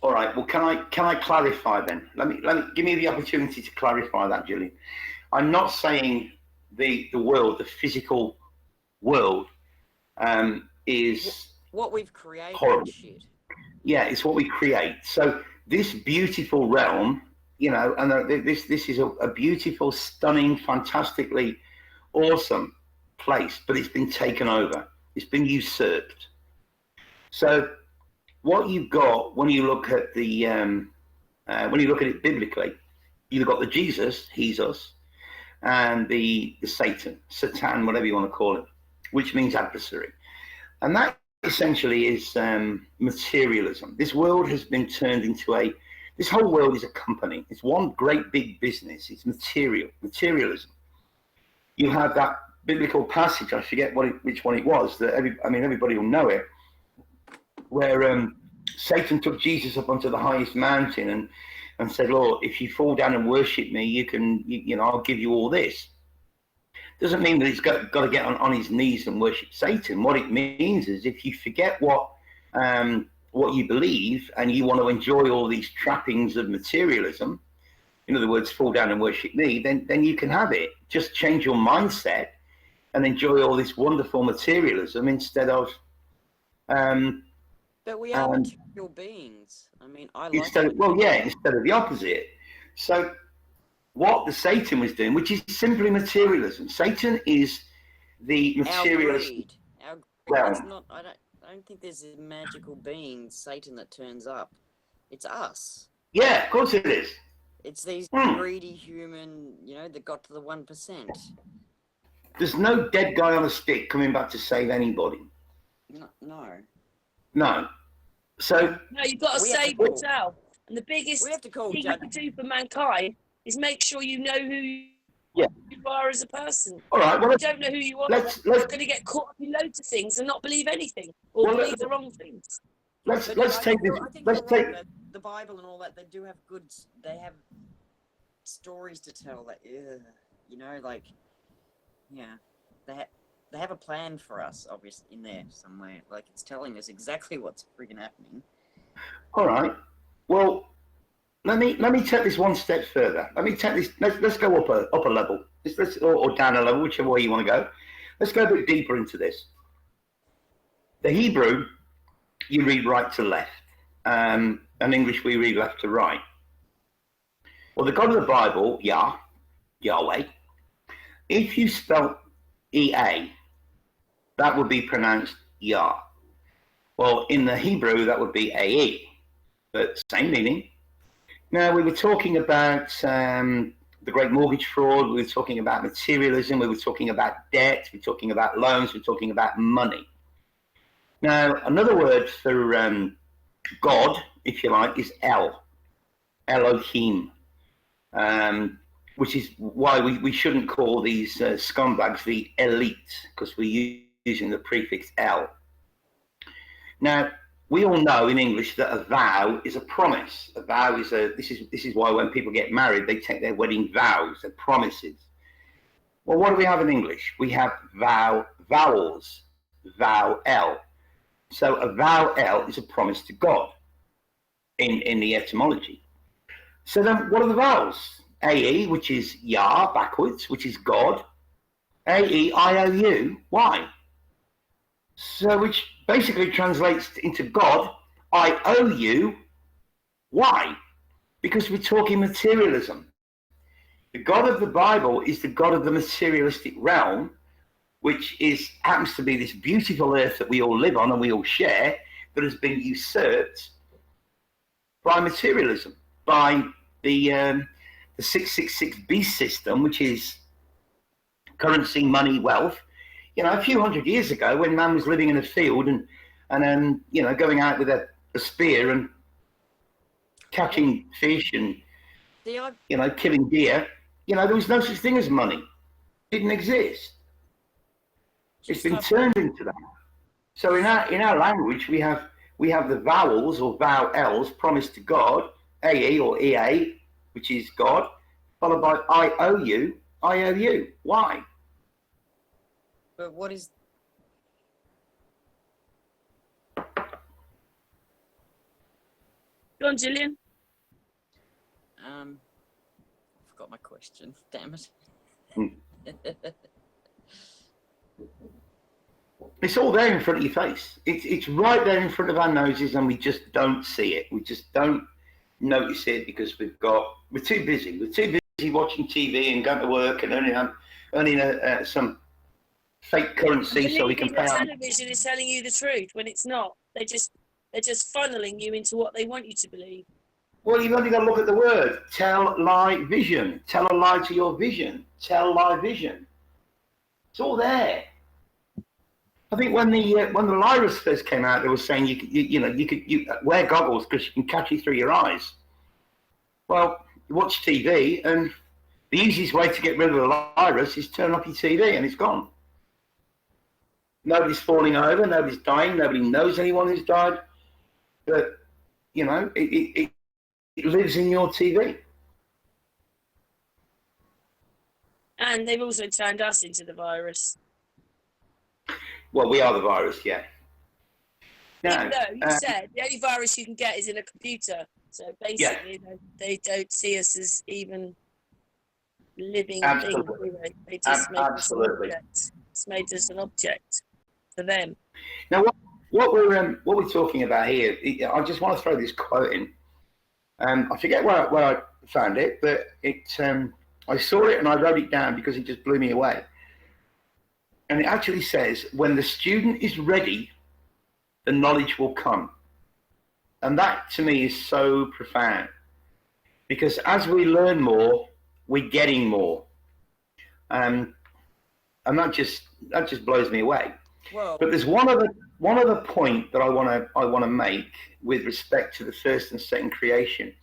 all right. Well, can I clarify then? Let me give me the opportunity to clarify that, Julian. I'm not saying the world, the physical world, is what we've created. Horrible. Shit. Yeah, it's what we create. So this beautiful realm, you know, and this is a beautiful, stunning, fantastically awesome place, but it's been taken over. It's been usurped. So what you've got when you look at it biblically, you've got the Jesus, he's us, and the Satan, whatever you want to call it, which means adversary. And that essentially is materialism. This world has been turned into this whole world is a company. It's one great big business. It's materialism. You have that biblical passage, I forget which one it was, that everybody will know it, where Satan took Jesus up onto the highest mountain and said, Lord, if you fall down and worship me, you know, I'll give you all this. Doesn't mean that he's got to get on his knees and worship Satan. What it means is if you forget what you believe and you want to enjoy all these trappings of materialism, in other words, fall down and worship me, then you can have it. Just change your mindset and enjoy all this wonderful materialism instead of... but we are material beings. I mean, instead of the opposite. So what the Satan was doing, which is simply materialism. Satan is the materialist. Our greed. I don't think there's a magical being, Satan, that turns up. It's us. Yeah, of course it is. It's these greedy human, you know, that got to the 1%. There's no dead guy on a stick coming back to save anybody. No. So you've got to save yourself. And the biggest thing you can do for mankind is make sure you know who you are as a person. All right. Well, if you don't know who you are, you're going to get caught up in loads of things and not believe anything or believe the wrong things. Let's take this. Let's take the Bible and all that. They do have they have stories to tell. That you know, like they have a plan for us, obviously, in there somewhere. Like it's telling us exactly what's freaking happening. All right. Well, let me take this one step further. Let me take this. Let's go up a level. Or down a level, whichever way you want to go. Let's go a bit deeper into this. The Hebrew, you read right to left. And English, we read left to right. Well, the God of the Bible, Yahweh, if you spell E-A, that would be pronounced Yah. Well, in the Hebrew, that would be A-E, but same meaning. Now, we were talking about the great mortgage fraud. We were talking about materialism. We were talking about debt. We were talking about loans. We were talking about money. Now, another word for God, if you like, is Elohim, which is why we shouldn't call these scumbags the elite, because we're using the prefix El. Now, we all know in English that a vow is a promise. A vow is this is why when people get married, they take their wedding vows, their promises. Well, what do we have in English? We have vowels, vow-el. So a vow-el is a promise to God in the etymology. So then what are the vowels? A-E, which is Yah backwards, which is God. A-E-I-O-U, why? So which basically translates into God, I owe you. Why? Because we're talking materialism. The God of the Bible is the God of the materialistic realm, which happens to be this beautiful earth that we all live on and we all share, that has been usurped by materialism, by the 666 beast system, which is currency, money, wealth. You know, a few hundred years ago, when man was living in a field and you know, going out with a spear and catching fish and you know, killing deer, you know, there was no such thing as money. It didn't exist. It's been turned into that. So in our language, we have the vowels or vowels promised to God, A-E or E-A, which is God, followed by I owe you, I owe you. Why? But what is... Go on, Gillian. I forgot my question. Damn it. It's all there in front of your face. It's right there in front of our noses, and we just don't see it. We just don't notice it because we're too busy. We're too busy watching TV and going to work and earning some fake currency so we can pay. The television is telling you the truth when it's not. They're just funneling you into what they want you to believe. Well, you've only got to look at the word. Tell, lie, vision. Tell a lie to your vision. Tell, lie, vision. It's all there. I think when the virus first came out, they were saying you could wear goggles because you can catch it through your eyes. Well, you watch TV, and the easiest way to get rid of the virus is turn off your TV, and it's gone. Nobody's falling over, nobody's dying, nobody knows anyone who's died, but you know it lives in your TV. And they've also turned us into the virus. Well, we are the virus, yeah. Even though you said the only virus you can get is in a computer. So basically, they don't see us as even living things. Anyway. They just made us an object. It's made us an object for them. Now, what we're talking about here, I just want to throw this quote in. I forget where I found it, but I saw it and I wrote it down because it just blew me away. And it actually says, when the student is ready, the knowledge will come. And that to me is so profound, because as we learn more, we're getting more. And that just blows me away. Whoa. But there's one other point that I want to make with respect to the first and second creation.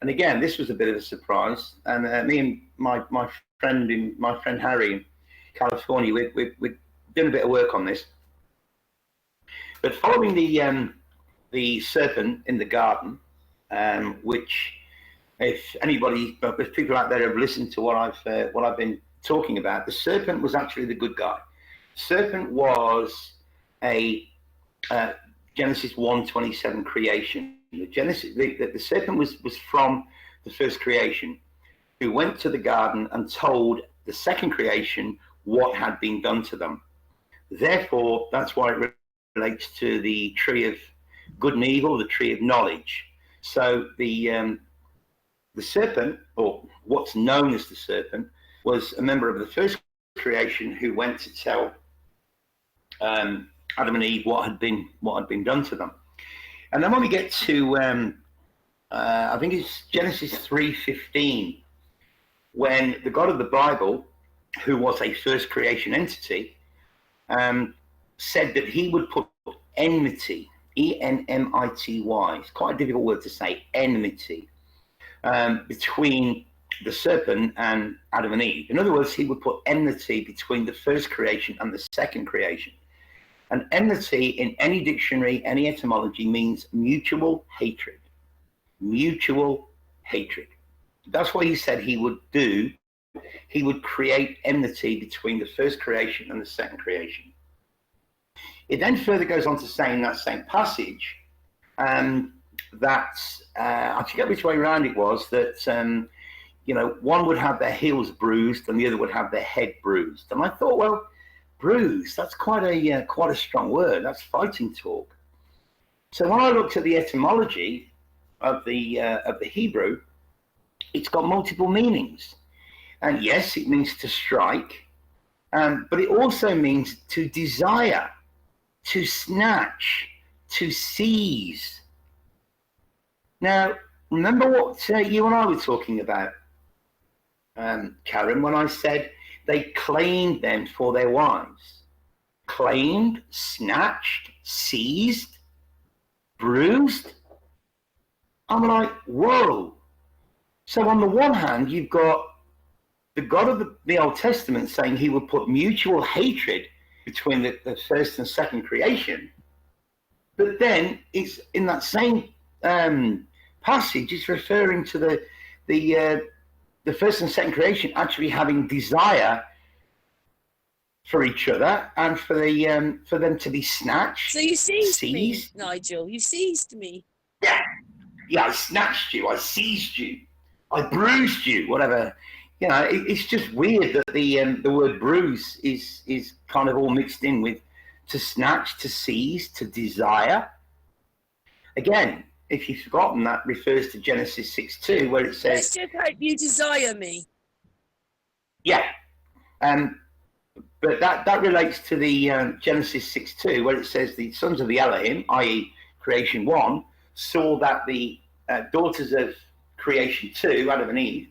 And again, this was a bit of a surprise. And me and my friend Harry in California, we've done a bit of work on this. But following the serpent in the garden, which if people out there have listened to what I've been talking about, the serpent was actually the good guy. Serpent was a Genesis 1:27 creation. The serpent was from the first creation, who went to the garden and told the second creation what had been done to them. Therefore, that's why it relates to the tree of good and evil, the tree of knowledge. So the serpent, or what's known as the serpent, was a member of the first creation who went to tell Adam and Eve what had been done to them. And then when we get to I think it's Genesis 3:15, when the God of the Bible, who was a first creation entity, said that he would put enmity, E-N-M-I-T-Y, it's quite a difficult word to say, enmity, between the serpent and Adam and Eve. In other words, he would put enmity between the first creation and the second creation. And enmity in any dictionary, any etymology, means mutual hatred. Mutual hatred. That's what he said he would do. He would create enmity between the first creation and the second creation. It then further goes on to say in that same passage that I forget which way around it was, that one would have their heels bruised and the other would have their head bruised. And I thought, well, bruised, that's quite a strong word. That's fighting talk. So when I looked at the etymology of the Hebrew, it's got multiple meanings. And yes, it means to strike, but it also means to desire, to snatch, to seize. Now, remember what you and I were talking about, Karen, when I said they claimed them for their wives. Claimed, snatched, seized, bruised. I'm like, whoa. So on the one hand, you've got the God of the Old Testament saying he would put mutual hatred between the first and second creation. But then it's in that same passage, it's referring to the first and second creation actually having desire for each other and for them to be snatched. So you seized me, Nigel. You seized me. Yeah, I snatched you. I seized you. I bruised you. Whatever. It's just weird that the word bruise is kind of all mixed in with to snatch, to seize, to desire. Again, if you've forgotten, that refers to Genesis 6:2, where it says, "Let's just hope you desire me." Yeah, but that relates to the Genesis 6:2, where it says the sons of the Elohim, i.e., creation 1, saw that the daughters of creation 2, Adam and Eve,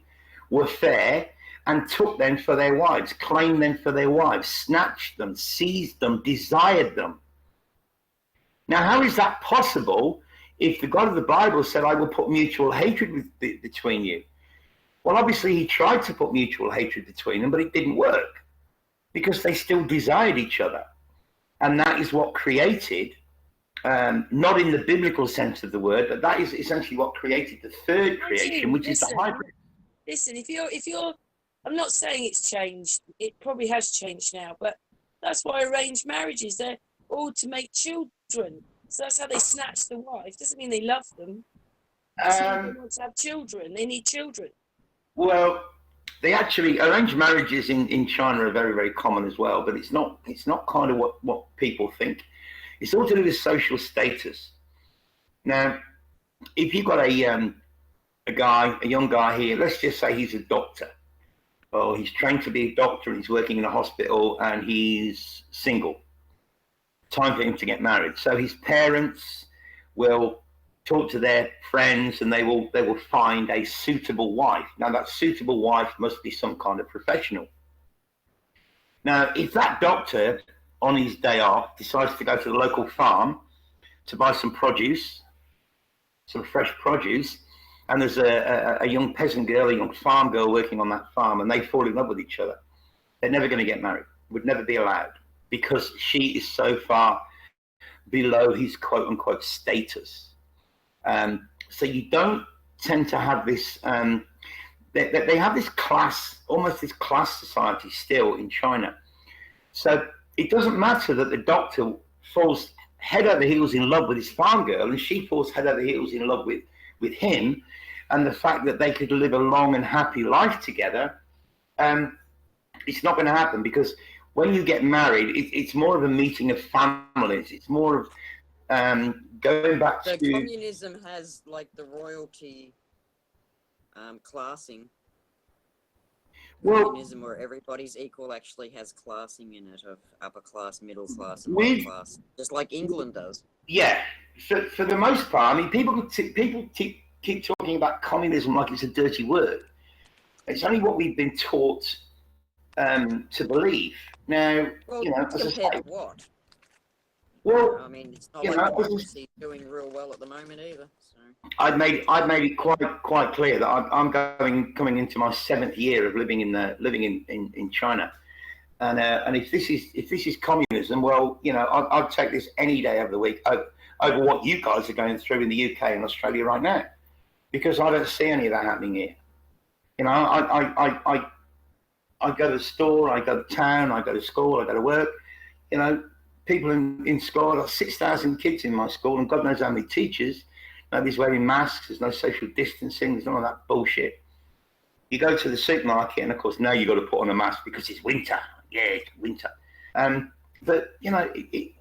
were fair and took them for their wives, claimed them for their wives, snatched them, seized them, desired them. Now, how is that possible if the God of the Bible said, I will put mutual hatred between you? Well, obviously, he tried to put mutual hatred between them, but it didn't work because they still desired each other. And that is what created, not in the biblical sense of the word, but that is essentially what created the third creation, which is the hybrid. Listen, if you're, I'm not saying it's changed. It probably has changed now, but that's why arranged marriages, they're all to make children. So that's how they snatch the wife. Doesn't mean they love them. Doesn't mean they want to have children. They need children. Well, they actually, arranged marriages in China are very, very common as well, but it's not kind of what people think. It's all to do with social status. Now, if you've got a young guy here, let's just say he's a doctor, or he's trained to be a doctor and he's working in a hospital and he's single. Time for him to get married. So his parents will talk to their friends and they will find a suitable wife. Now that suitable wife must be some kind of professional. Now, if that doctor on his day off decides to go to the local farm to buy some produce, some fresh produce, and there's a young peasant girl, a young farm girl working on that farm, and they fall in love with each other, they're never going to get married, would never be allowed, because she is so far below his quote-unquote status. So you don't tend to have this, they have this class, almost this class society still in China. So it doesn't matter that the doctor falls head over heels in love with his farm girl and she falls head over heels in love with him, and the fact that they could live a long and happy life together, it's not going to happen, because when you get married, it's more of a meeting of families. It's more of going back so to... communism has like the royalty classing. Well, Communism where everybody's equal actually has classing in it of upper class, middle class, and lower class, just like England does. Yeah, for the most part, I mean, people keep talking about communism like it's a dirty word. It's only what we've been taught to believe. Now, Well, as I compared say, to what? well, I mean, it's not like democracy's doing real well at the moment either. So. I've made it quite clear that I'm coming into my 7th year of living in China, and if this is communism, well, I'd take this any day of the week over what you guys are going through in the UK and Australia right now, because I don't see any of that happening here. I go to the store, I go to town, I go to school, I go to work. people in school. I've got 6,000 kids in my school, and God knows how many teachers. Nobody's wearing masks. There's no social distancing. There's none of that bullshit. You go to the supermarket, and of course now you've got to put on a mask because it's winter. Yeah, it's winter. But you know,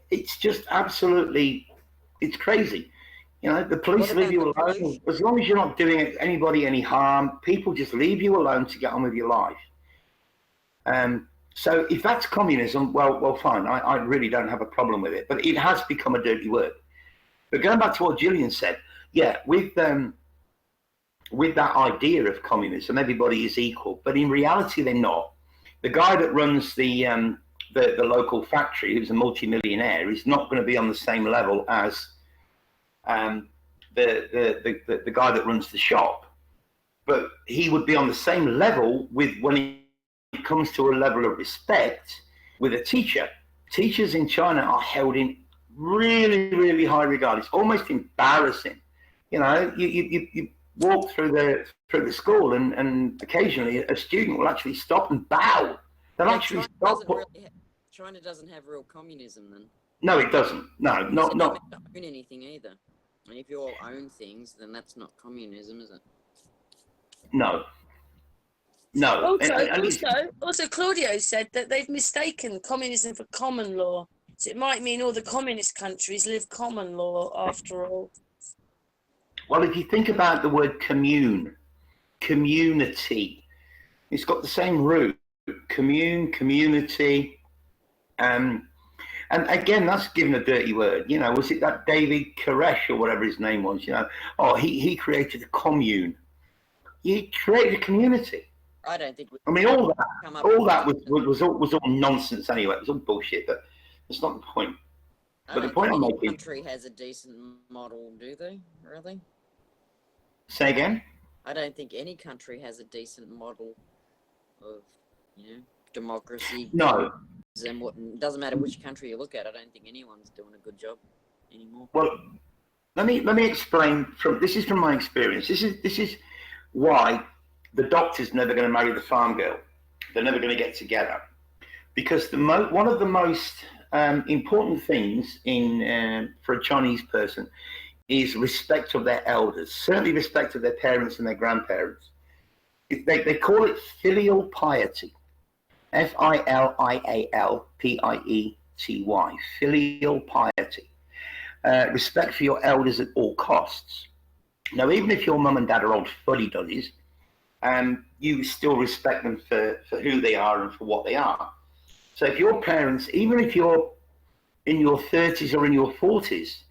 it's just absolutely, it's crazy. You know, the police leave you alone. As long as you're not doing anybody any harm, people just leave you alone to get on with your life. So if that's communism, well, fine. I really don't have a problem with it. But it has become a dirty word. But going back to what Gillian said, yeah, with that idea of communism, everybody is equal. But in reality, they're not. The guy that runs the local factory, who's a multimillionaire, is not going to be on the same level as the guy that runs the shop. But he would be on the same level with when it comes to a level of respect with a teacher. Teachers in China are held in really, really high regard. It's almost embarrassing. You know, you walk through the school and occasionally a student will actually stop and bow. They'll actually stop. China doesn't have real communism then. No, it doesn't. No, not. Don't own anything either. And if you all own things, then that's not communism, is it? No. Also, Claudio said that they've mistaken communism for common law. So it might mean all the communist countries live common law after all. Well, if you think about the word community, it's got the same root. Community. And again, that's given a dirty word. You know, was it that David Koresh or whatever his name was? You know, he created a commune. He created a community. I don't think. I mean, all that was all nonsense anyway. It was all bullshit. But that's not the point. But the point I'm making. Every country has a decent model, do they? Really? Say again. I don't think any country has a decent model of, democracy. No. And it doesn't matter which country you look at. I don't think anyone's doing a good job anymore. Well, let me explain. This is from my experience. This is why the doctor's never going to marry the farm girl. They're never going to get together, because one of the most important things for a Chinese person is respect of their elders. Certainly, respect of their parents and their grandparents. They call it filial piety. Filial-piety. Filial piety. Respect for your elders at all costs. Now, even if your mum and dad are old fuddy-duddies, you still respect them for who they are and for what they are. So if your parents, even if you're in your 30s or in your 40s,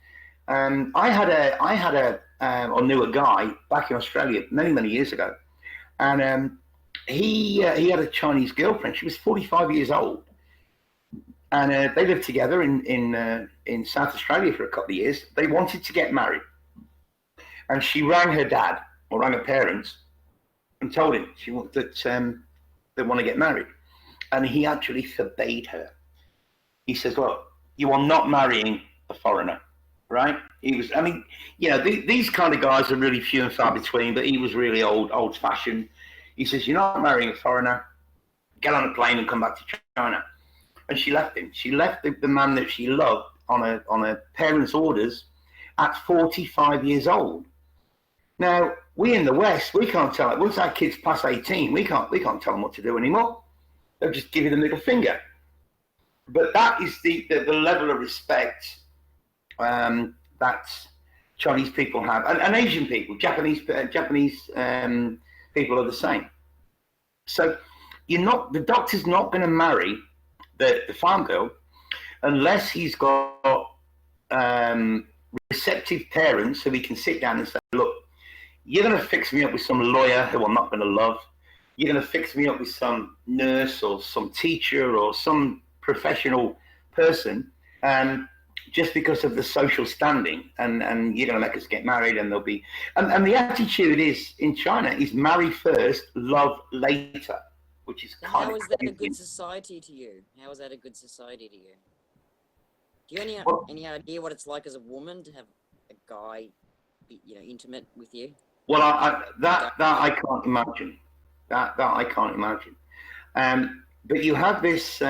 I knew a guy back in Australia many years ago, and he had a Chinese girlfriend. She was 45 years old, and they lived together in South Australia for a couple of years. They wanted to get married, and she rang her dad or rang her parents and told him that they want to get married, and he actually forbade her. He says, "Look, you are not marrying a foreigner." Right? He was. I mean, these kind of guys are really few and far between. But he was really old-fashioned. He says, "You're not marrying a foreigner. Get on a plane and come back to China." And she left him. She left the man that she loved on a parents' orders at 45 years old. Now, we in the West, we can't tell. Once our kids pass 18, we can't tell them what to do anymore. They'll just give you the middle finger. But that is the level of respect that Chinese people have, and Asian people, Japanese people are the same. So the doctor's not going to marry the farm girl unless he's got receptive parents, so he can sit down and say, "Look, you're going to fix me up with some lawyer who I'm not going to love. You're going to fix me up with some nurse or some teacher or some professional person, just because of the social standing, and you're going to make us get married, and there'll be..." And the attitude is, in China, is marry first, love later, which is kind of... How is that a good society to you? How is that a good society to you? Do you have any idea what it's like as a woman to have a guy, intimate with you? Well, that I can't imagine. That I can't imagine. But you have this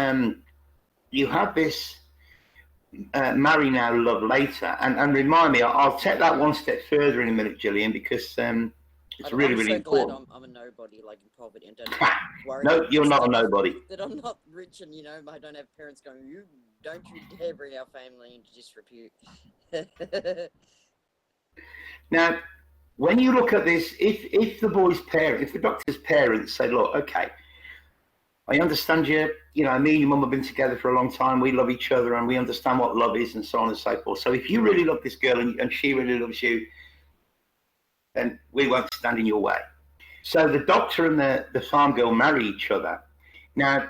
marry now, love later. And remind me, I'll take that one step further in a minute, Gillian, because it's really, really so glad important. I'm a nobody, like in poverty, and don't have to worry No, about you're not a stuff, nobody. that I'm not rich, and I don't have parents going, "You don't you dare bring our family into disrepute." Now, when you look at this, if the boy's parent, if the doctor's parents say, look, okay, I understand you, me and your mum have been together for a long time, we love each other and we understand what love is and so on and so forth. So if you really love this girl and she really loves you, then we won't stand in your way. So the doctor and the farm girl marry each other. Now,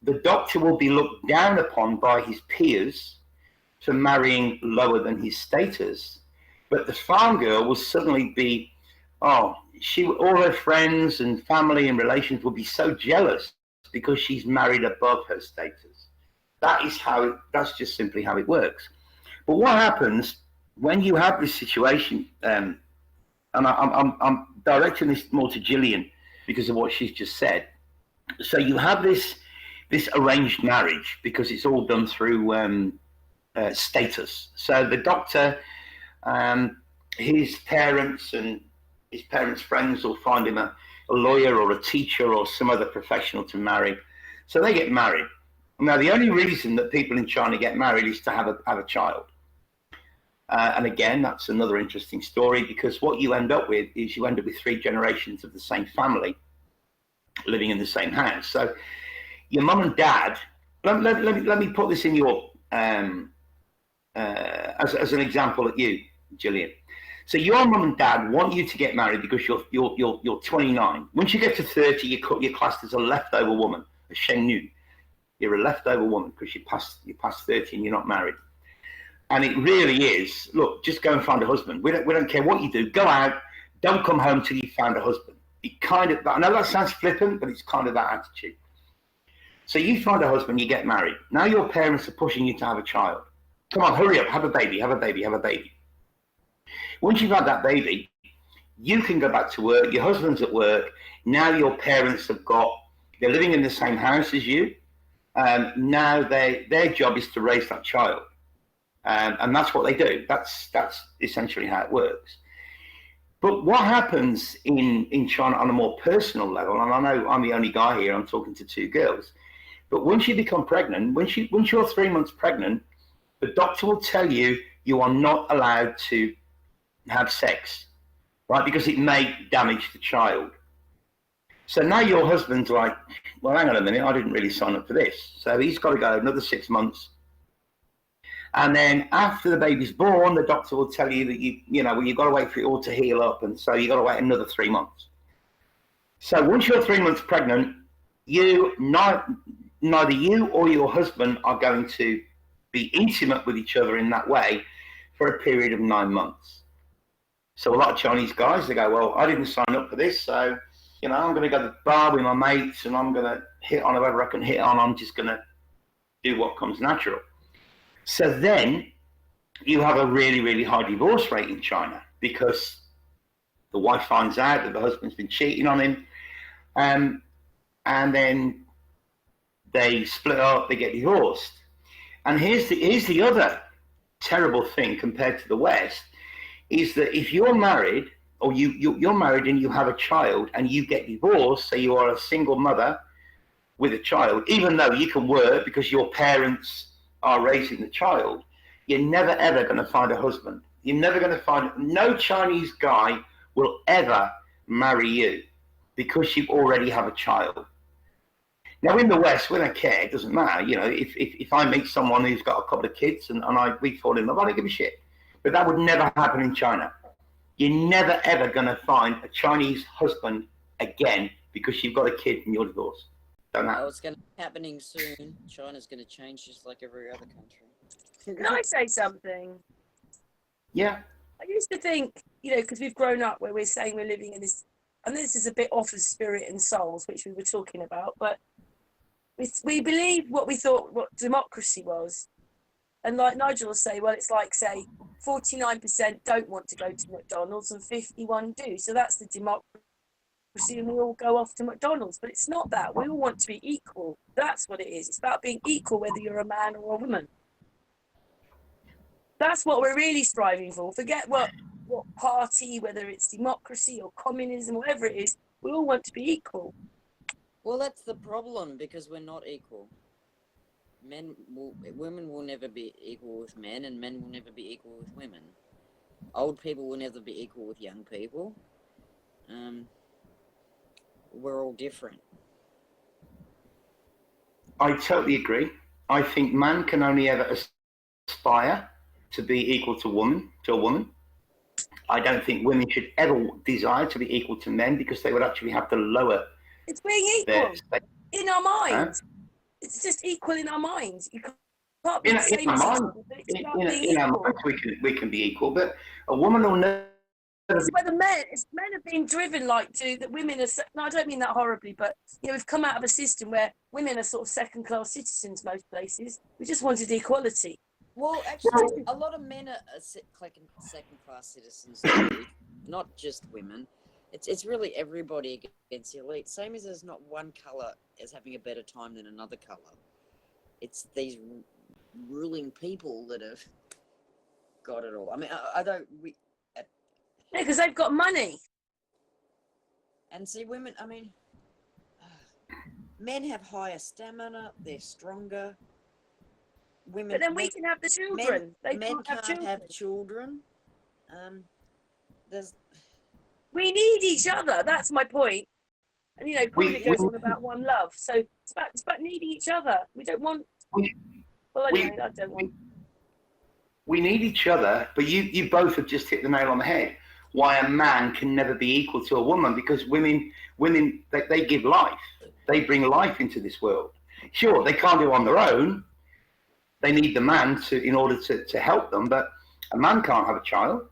the doctor will be looked down upon by his peers for marrying lower than his status. But the farm girl will suddenly be, all her friends and family and relations will be so jealous because she's married above her status. That's just simply how it works. But what happens when you have this situation, and I'm directing this more to Gillian because of what she's just said. So you have this arranged marriage because it's all done through status. So the doctor, his parents and his parents' friends will find him a lawyer or a teacher or some other professional to marry. So they get married. Now, the only reason that people in China get married is to have a child. And again, that's another interesting story because what you end up with is you end up with 3 generations of the same family living in the same house. So your mum and dad, let me put this in your, as an example at you, Gillian. So your mum and dad want you to get married because you're 29. Once you get to 30, you're classed as a leftover woman, a shengnu. You're a leftover woman because you passed 30 and you're not married. And it really is, look, just go and find a husband. We don't care what you do. Go out, don't come home till you found a husband. I know that sounds flippant, but it's kind of that attitude. So you find a husband, you get married. Now your parents are pushing you to have a child. Come on, hurry up, have a baby, have a baby, have a baby. Once you've had that baby, you can go back to work, your husband's at work, now your parents they're living in the same house as you. Now their job is to raise that child. And that's what they do. That's essentially how it works. But what happens in China on a more personal level, and I know I'm the only guy here, I'm talking to 2 girls, but once you become pregnant, once you're 3 months pregnant, the doctor will tell you you are not allowed to have sex, right? Because it may damage the child. So now your husband's like, well, hang on a minute, I didn't really sign up for this. So he's got to go another 6 months. And then after the baby's born, the doctor will tell you that you've got to wait for it all to heal up. And so you've got to wait another 3 months. So once you're 3 months pregnant, neither you or your husband are going to be intimate with each other in that way for a period of 9 months. So a lot of Chinese guys, they go, well, I didn't sign up for this. So, I'm going to go to the bar with my mates and I'm going to hit on whoever I can hit on. I'm just going to do what comes natural. So then you have a really, really high divorce rate in China because the wife finds out that the husband's been cheating on him. And then they split up, they get divorced. And here's the other terrible thing compared to the West, is that if you're married or you're married and you have a child and you get divorced, so you are a single mother with a child, even though you can work because your parents are raising the child, you're never ever going to find a husband. You're never going to find, no Chinese guy will ever marry you because you already have a child. Now in the West, we don't care, it doesn't matter. If I meet someone who's got a couple of kids and we fall in love, I don't give a shit. But that would never happen in China. You're never ever going to find a Chinese husband again because you've got a kid and you're divorced. Oh, it's going to be happening soon. China's going to change just like every other country. Can I say something? Yeah. I used to think, because we've grown up where we're saying we're living in this, and this is a bit off of spirit and souls, which we were talking about, but we believed what we thought what democracy was. And like Nigel will say, well, it's like, say, 49% don't want to go to McDonald's and 51 do. So that's the democracy, and we all go off to McDonald's. But it's not that. We all want to be equal. That's what it is. It's about being equal, whether you're a man or a woman. That's what we're really striving for. Forget what party, whether it's democracy or communism, whatever it is, we all want to be equal. Well, that's the problem, because we're not equal. Women will never be equal with men, and men will never be equal with women. Old people will never be equal with young people. We're all different. I totally agree. I think man can only ever aspire to be equal to a woman. I don't think women should ever desire to be equal to men, because they would actually have to lower. It's being equal in our minds. It's just equal in our minds. You can't be the same as equal, but it's about being equal. In our minds, we can be equal, but a woman will never. It's where men have been driven that women are. No, I don't mean that horribly, but we've come out of a system where women are sort of second-class citizens most places. We just wanted equality. Well, actually, a lot of men are second-class citizens too, not just women. It's really everybody against the elite. Same as there's not one colour as having a better time than another colour. It's these ruling people that have got it all. I mean, because they've got money. And see, women, I mean, men have higher stamina, they're stronger. Women, but then we can have the children. Men can't have children. We need each other. That's my point. And Corbyn goes on about one love. So it's about needing each other. We don't want. I don't want. We need each other, but you both have just hit the nail on the head. Why a man can never be equal to a woman, because women they give life. They bring life into this world. Sure, they can't do it on their own. They need the man in order to help them, but a man can't have a child.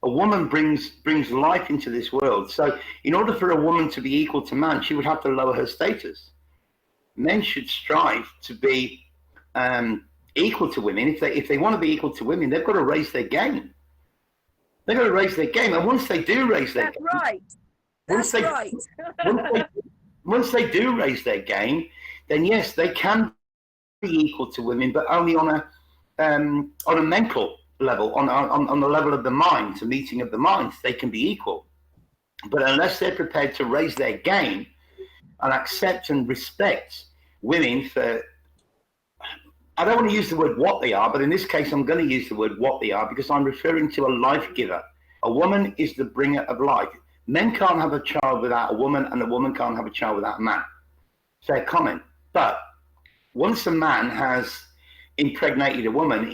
A woman brings life into this world. So in order for a woman to be equal to man, she would have to lower her status. Men should strive to be equal to women. If they want to be equal to women, they've got to raise their game. They've got to raise their game. And once they do raise their game... That's right. Once they do raise their game, then yes, they can be equal to women, but only on a mental level, on the level of the mind, a meeting of the minds, they can be equal. But unless they're prepared to raise their game and accept and respect women for, I don't want to use the word what they are, but in this case, I'm going to use the word what they are, because I'm referring to a life giver. A woman is the bringer of life. Men can't have a child without a woman, and a woman can't have a child without a man. Fair comment. But once a man has impregnated a woman,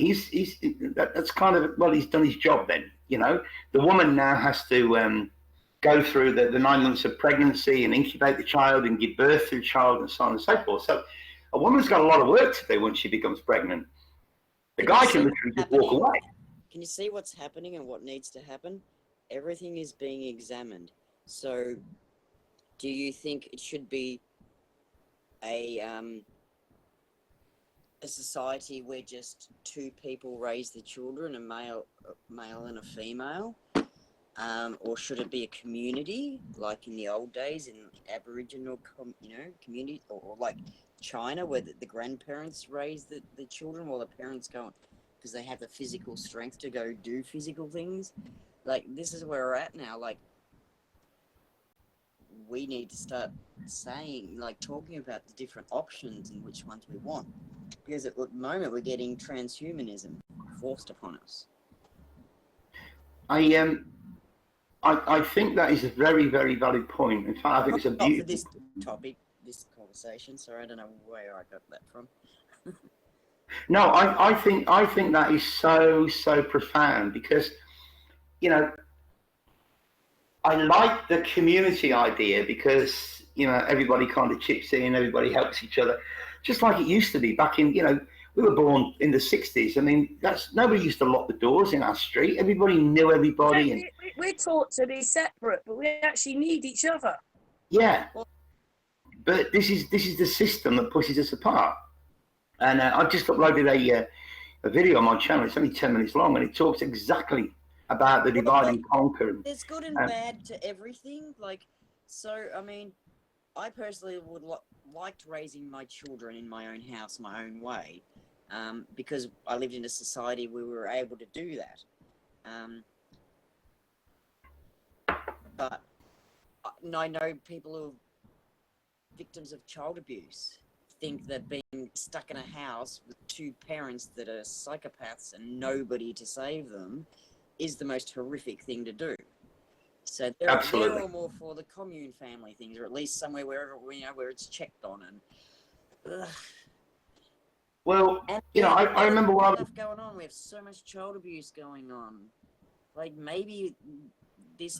that's kind of, well, he's done his job then. The woman now has to go through the 9 months of pregnancy and incubate the child and give birth to the child and so on and so forth. So a woman's got a lot of work to do once she becomes pregnant. The guy can literally just walk away. Can you see what's happening and what needs to happen? Everything is being examined. So do you think it should be a society where just two people raise the children, a male and a female? Or should it be a community, like in the old days in Aboriginal community, or like China, where the grandparents raise the children while the parents go, because they have the physical strength to go do physical things? Like, this is where we're at now. Like, we need to start talking about the different options and which ones we want, because at the moment we're getting transhumanism forced upon us. I think that is a very, very valid point. In fact, I think it's a beautiful... For this topic, this conversation. Sorry, I don't know where I got that from. No, I think that is so profound, because, I like the community idea, because, everybody kind of chips in, everybody helps each other, just like it used to be back in, we were born in the 60s. I mean, nobody used to lock the doors in our street. Everybody knew everybody. Yeah, we're taught to be separate, but we actually need each other. Yeah. But this is the system that pushes us apart. And I've just uploaded a video on my channel. It's only 10 minutes long, and it talks exactly about the divide and conquer. There's good and bad to everything. I mean, I personally would liked raising my children in my own house, my own way. because I lived in a society where we were able to do that. But I know people who are victims of child abuse think that being stuck in a house with two parents that are psychopaths and nobody to save them is the most horrific thing to do. So they're all more for the commune family things, or at least somewhere where it's checked on. And well, and I remember when stuff going on. We have so much child abuse going on. Like, maybe this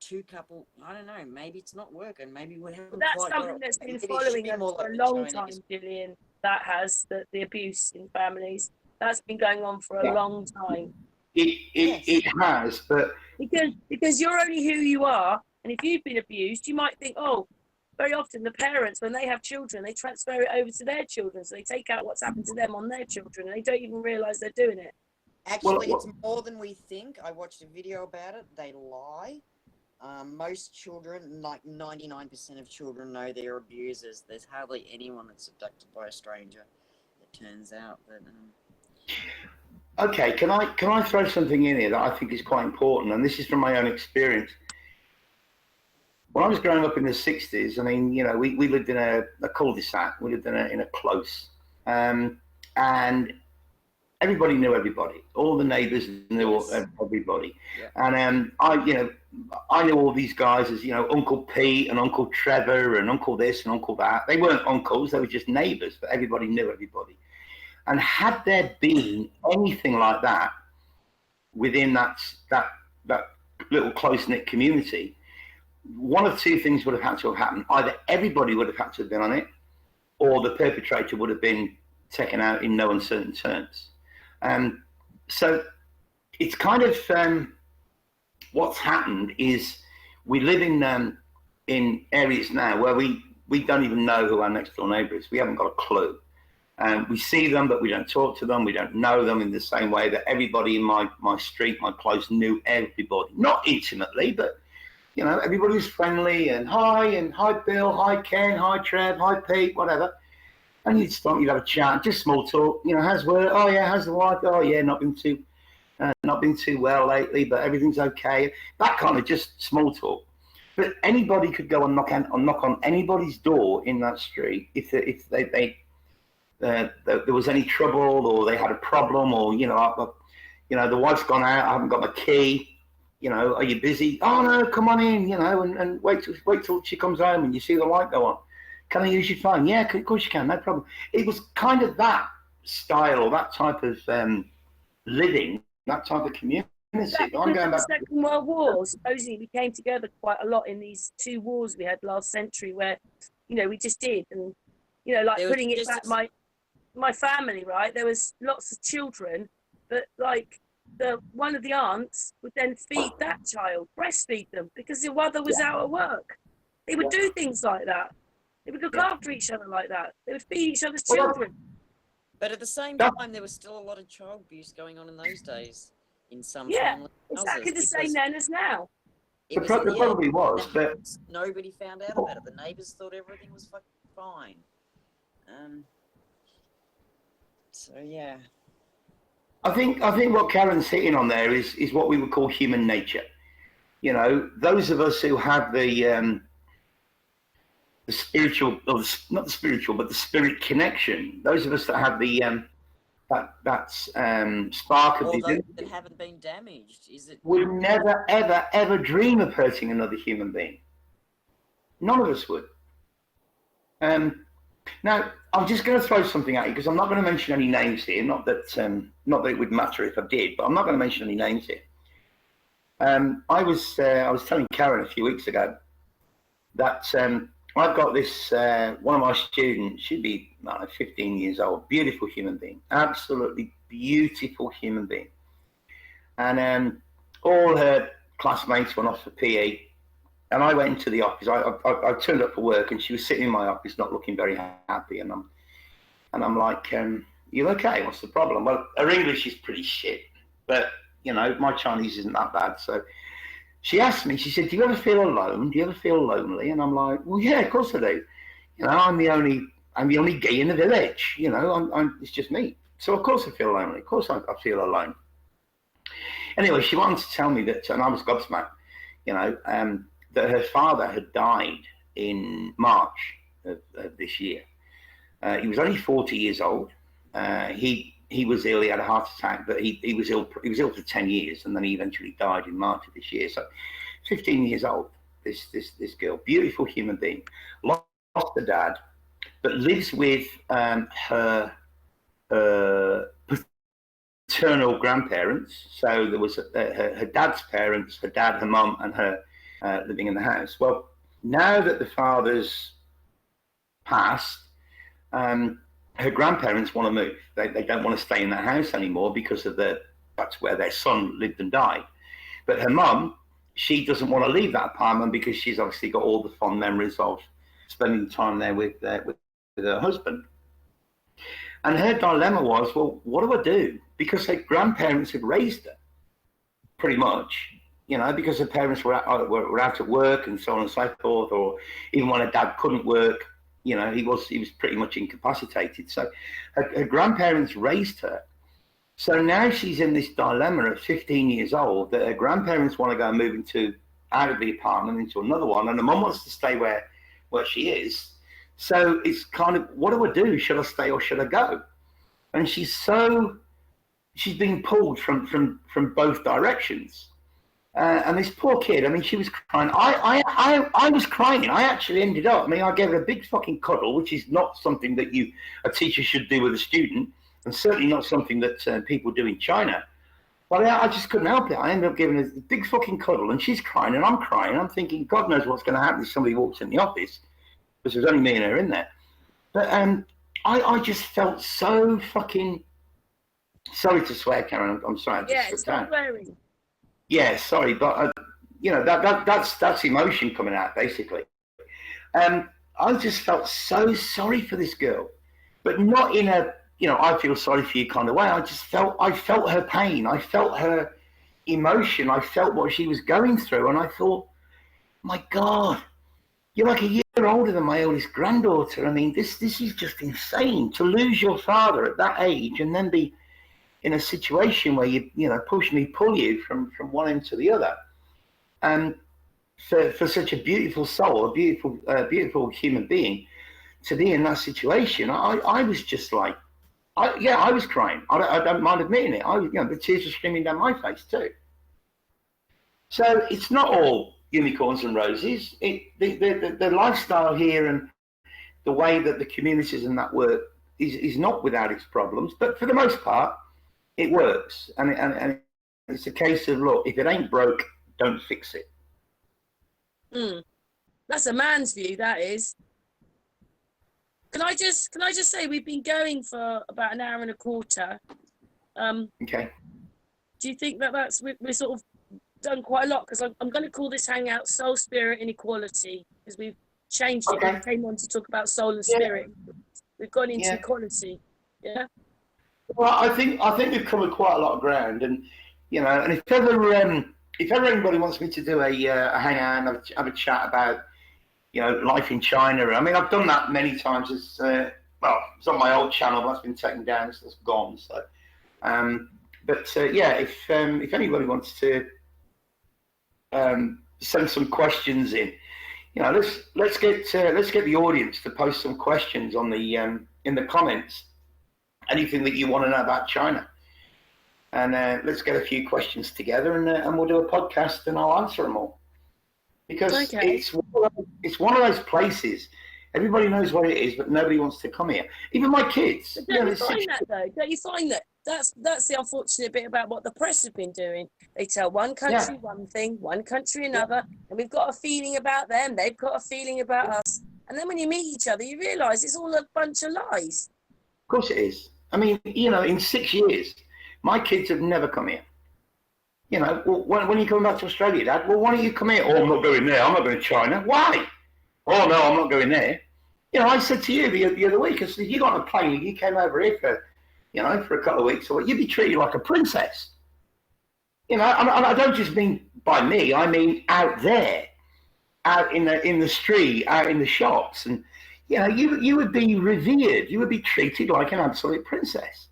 two couple, I don't know, maybe it's not working. Maybe we haven't That's quite something that's been following us for a long time, Gillian. That has the abuse in families. That's been going on for a long time. It has, but because you're only who you are, and if you've been abused, you might think, oh, very often the parents, when they have children, they transfer it over to their children, so they take out what's happened to them on their children, and they don't even realise they're doing it. Actually, it's more than we think. I watched a video about it. They lie. Most children, like 99% of children, know they're abusers. There's hardly anyone that's abducted by a stranger, it turns out. But okay, can I throw something in here that I think is quite important, and this is from my own experience. When I was growing up in the 60s, I mean, we lived in a cul-de-sac. We lived in a close, and everybody knew everybody. All the neighbours knew everybody, and I knew all these guys as Uncle Pete and Uncle Trevor and Uncle this and Uncle that. They weren't uncles; they were just neighbours, but everybody knew everybody. And had there been anything like that within that little close-knit community, one of two things would have had to have happened. Either everybody would have had to have been on it, or the perpetrator would have been taken out in no uncertain terms. So it's kind of what's happened is we live in areas now where we don't even know who our next door neighbour is. We haven't got a clue. We see them, but we don't talk to them. We don't know them in the same way that everybody in my street, my close, knew everybody. Not intimately, but everybody was friendly and hi Bill, hi Ken, hi Trev, hi Pete, whatever. And you'd stop, you'd have a chat, just small talk. How's work? Oh yeah, how's the wife? Oh yeah, not been too well lately, but everything's okay. That kind of just small talk. But anybody could go and knock on anybody's door in that street if there was any trouble, or they had a problem, or the wife's gone out, I haven't got my key. Are you busy? Oh no, come on in. And wait till she comes home and you see the light go on. Can I use your phone? Yeah, of course you can, no problem. It was kind of that style, that type of living, that type of community. I'm going back. The Second World War, supposedly we came together quite a lot in these two wars we had last century, where we just did, and like putting it back, my family, right? There was lots of children, but like one of the aunts would then feed that child, breastfeed them, because the mother was out at work. They would do things like that. They would look after each other like that. They would feed each other's children. But at the same time, there was still a lot of child abuse going on in those days in some families. Exactly the same then as now. It probably was, but nobody found out about it. The neighbours thought everything was fucking fine. So yeah. I think what Karen's hitting on there is what we would call human nature. Those of us who have the spiritual, or not the spiritual, but the spirit connection. Those of us that have the that spark of divinity that haven't been damaged, would never ever dream of hurting another human being. None of us would. Now, I'm just going to throw something at you, because I'm not going to mention any names here. Not that it would matter if I did, but I'm not going to mention any names here. I was telling Karen a few weeks ago that I've got this one of my students. She'd be 15 years old, beautiful human being, absolutely beautiful human being, and all her classmates went off for PE. And I went into the office. I turned up for work, and she was sitting in my office, not looking very happy. And I'm like, "You okay? What's the problem?" Well, her English is pretty shit, but my Chinese isn't that bad. So she asked me. She said, "Do you ever feel alone? Do you ever feel lonely?" And I'm like, "Well, yeah, of course I do. I'm the only I'm the only gay in the village. You know, it's just me. So of course I feel lonely. Of course I feel alone. Anyway, she wanted to tell me that, and I was gobsmacked, you know, that her father had died in March of this year. He was only 40 years old. He was ill. He had a heart attack, but he was ill. He was ill for 10 years, and then he eventually died in March of this year. So, 15 years old. This girl, beautiful human being, lost her dad, but lives with her paternal grandparents. So there was her dad's parents, her dad, her mum, and her living in the house. Well, now that the father's passed, her grandparents want to move. They don't want to stay in that house anymore because of that's where their son lived and died. But her mum, she doesn't want to leave that apartment because she's obviously got all the fond memories of spending time there with her husband. And her dilemma was, well, what do I do? Because her grandparents had raised her, pretty much, you know, because her parents were out at work and so on and so forth, or even when her dad couldn't work, you know, he was pretty much incapacitated. So her grandparents raised her. So now she's in this dilemma at 15 years old that her grandparents want to go and move out of the apartment into another one, and the mum wants to stay where she is. So it's kind of, what do I do? Should I stay or should I go? And she's being pulled from both directions. And this poor kid, I mean, she was crying. I was crying. I actually ended up, I mean, I gave her a big fucking cuddle, which is not something that a teacher should do with a student, and certainly not something that people do in China. Well, I just couldn't help it. I ended up giving her a big fucking cuddle, and she's crying, and I'm crying. I'm thinking, God knows what's going to happen if somebody walks in the office, because there's only me and her in there. But I just felt so fucking, sorry to swear, Karen. I'm sorry. Yeah, it's not swearing. Yeah, sorry, but you know, that's emotion coming out basically. I just felt so sorry for this girl, but not in a, you know, I feel sorry for you kind of way. I felt her pain. I felt her emotion. I felt what she was going through, and I thought, my God, you're like a year older than my oldest granddaughter. I mean, this is just insane to lose your father at that age and then be in a situation where you know, push me, pull you from one end to the other. And for such a beautiful soul, a beautiful human being, to be in that situation, I was just like, I was crying. I don't mind admitting it. You know, the tears were streaming down my face too. So it's not all unicorns and roses. The lifestyle here and the way that the communities and that work is not without its problems, but for the most part, it works. And it's a case of, look, if it ain't broke, don't fix it. That's a man's view, that is. Can I just say we've been going for about an hour and a quarter. Okay. Do you think that's we're sort of done quite a lot? Because I'm going to call this hangout Soul, Spirit and Equality, because we've changed it. Okay. We came on to talk about soul and spirit. We've gone into equality. Yeah. Well, I think we've covered quite a lot of ground, and you know, and if ever anybody wants me to do a hangout and have a chat about, you know, life in China, I mean, I've done that many times. It's it's on my old channel, but that's been taken down, so it's gone. So, yeah, if anybody wants to send some questions in, you know, let's get the audience to post some questions on the in the comments. Anything that you want to know about China, and let's get a few questions together, and we'll do a podcast, and I'll answer them all. Because it's one of those places, everybody knows what it is, but nobody wants to come here. Even my kids. But don't you find that though? Don't you find that that's the unfortunate bit about what the press have been doing? They tell one country one thing, one country another, and we've got a feeling about them. They've got a feeling about us, and then when you meet each other, you realise it's all a bunch of lies. Of course it is. I mean, you know, in 6 years, my kids have never come here. You know, well, when are you coming back to Australia, Dad? Well, why don't you come here? Oh, I'm not going there. I'm not going to China. Why? Oh, no, I'm not going there. You know, I said to you the other week, I said, you got on a plane and you came over here for a couple of weeks, or you'd be treated like a princess. You know, and I don't just mean by me. I mean out there, out in the street, out in the shops, and You know, you would be revered. You would be treated like an absolute princess.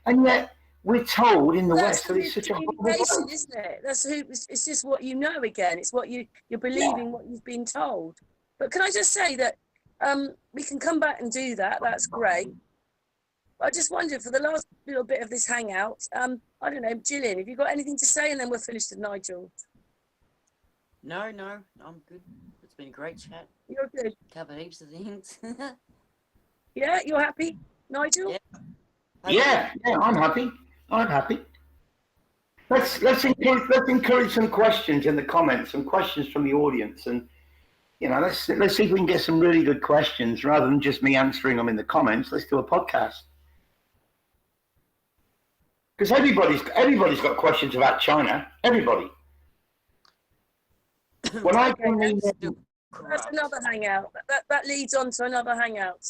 And yet we're told in the That's West that it's such a horrible communication, place. isn't it? That's who. It's just what you know. Again, it's what you're believing, what you've been told. But can I just say that we can come back and do that. That's great. I just wondered for the last little bit of this hangout. I don't know, Gillian, have you got anything to say, and then we'll finish with Nigel. No, I'm good. It's been a great chat. You're good. Covered heaps of things. Yeah, you're happy, Nigel? Yeah. Yeah, I'm happy. I'm happy. Let's encourage some questions in the comments, some questions from the audience, and you know, let's see if we can get some really good questions rather than just me answering them in the comments. Let's do a podcast because everybody's got questions about China. Everybody. When I go that's another hangout. That leads on to another hangout.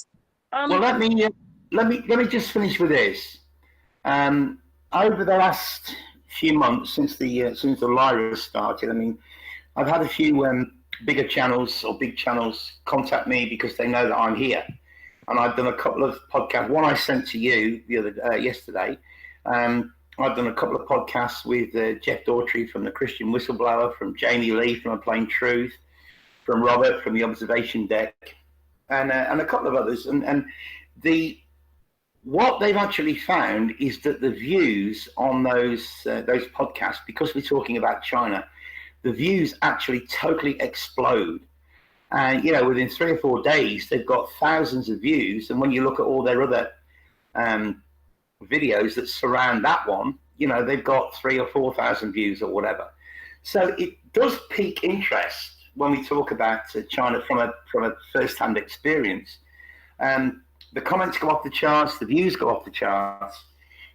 well, let me just finish with this. Over the last few months since the Lyra started, I mean, I've had a few bigger channels or big channels contact me because they know that I'm here, and I've done a couple of podcasts. One I sent to you yesterday. I've done a couple of podcasts with Jeff Daughtry from the Christian Whistleblower, from Jamie Lee from A Plain Truth, from Robert from the Observation Deck, and a couple of others. And what they've actually found is that the views on those podcasts, because we're talking about China, the views actually totally explode. And you know, within 3 or 4 days, they've got thousands of views. And when you look at all their other videos that surround that one, you know, they've got 3,000 or 4,000 views or whatever. So it does pique interest when we talk about China from a first-hand experience. The comments go off the charts, the views go off the charts,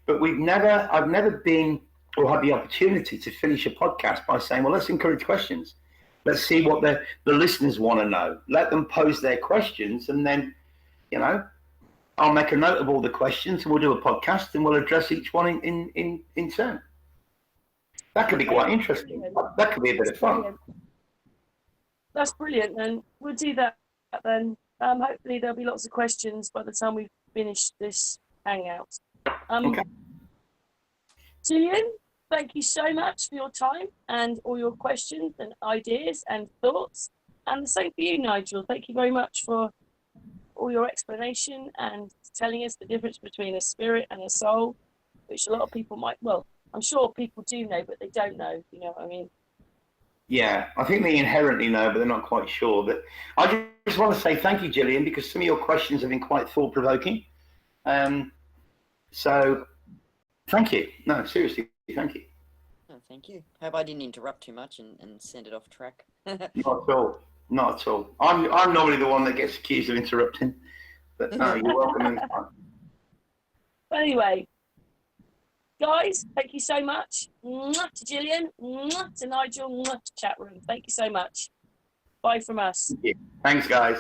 but I've never been or had the opportunity to finish a podcast by saying, well, let's encourage questions. Let's see what the listeners want to know. Let them pose their questions, and then, you know, I'll make a note of all the questions, and we'll do a podcast, and we'll address each one in turn. That could be quite interesting. That could be a bit of fun. That's brilliant, and we'll do that then. Hopefully there'll be lots of questions by the time we've finished this hangout. Okay. Gillian, thank you so much for your time and all your questions and ideas and thoughts. And the same for you, Nigel. Thank you very much for all your explanation and telling us the difference between a spirit and a soul, which a lot of people might, well, I'm sure people do know, but they don't know, you know what I mean? Yeah, I think they inherently know, but they're not quite sure. But I just want to say thank you, Gillian, because some of your questions have been quite thought-provoking. So thank you. No, seriously, thank you. Oh, thank you. Hope I didn't interrupt too much and send it off track. Not at all. Not at all. I'm normally the one that gets accused of interrupting, but no, you're welcome. Anyway, guys, thank you so much. Mwah to Gillian, mwah to Nigel, mwah to chat room. Thank you so much. Bye from us. Thanks, guys.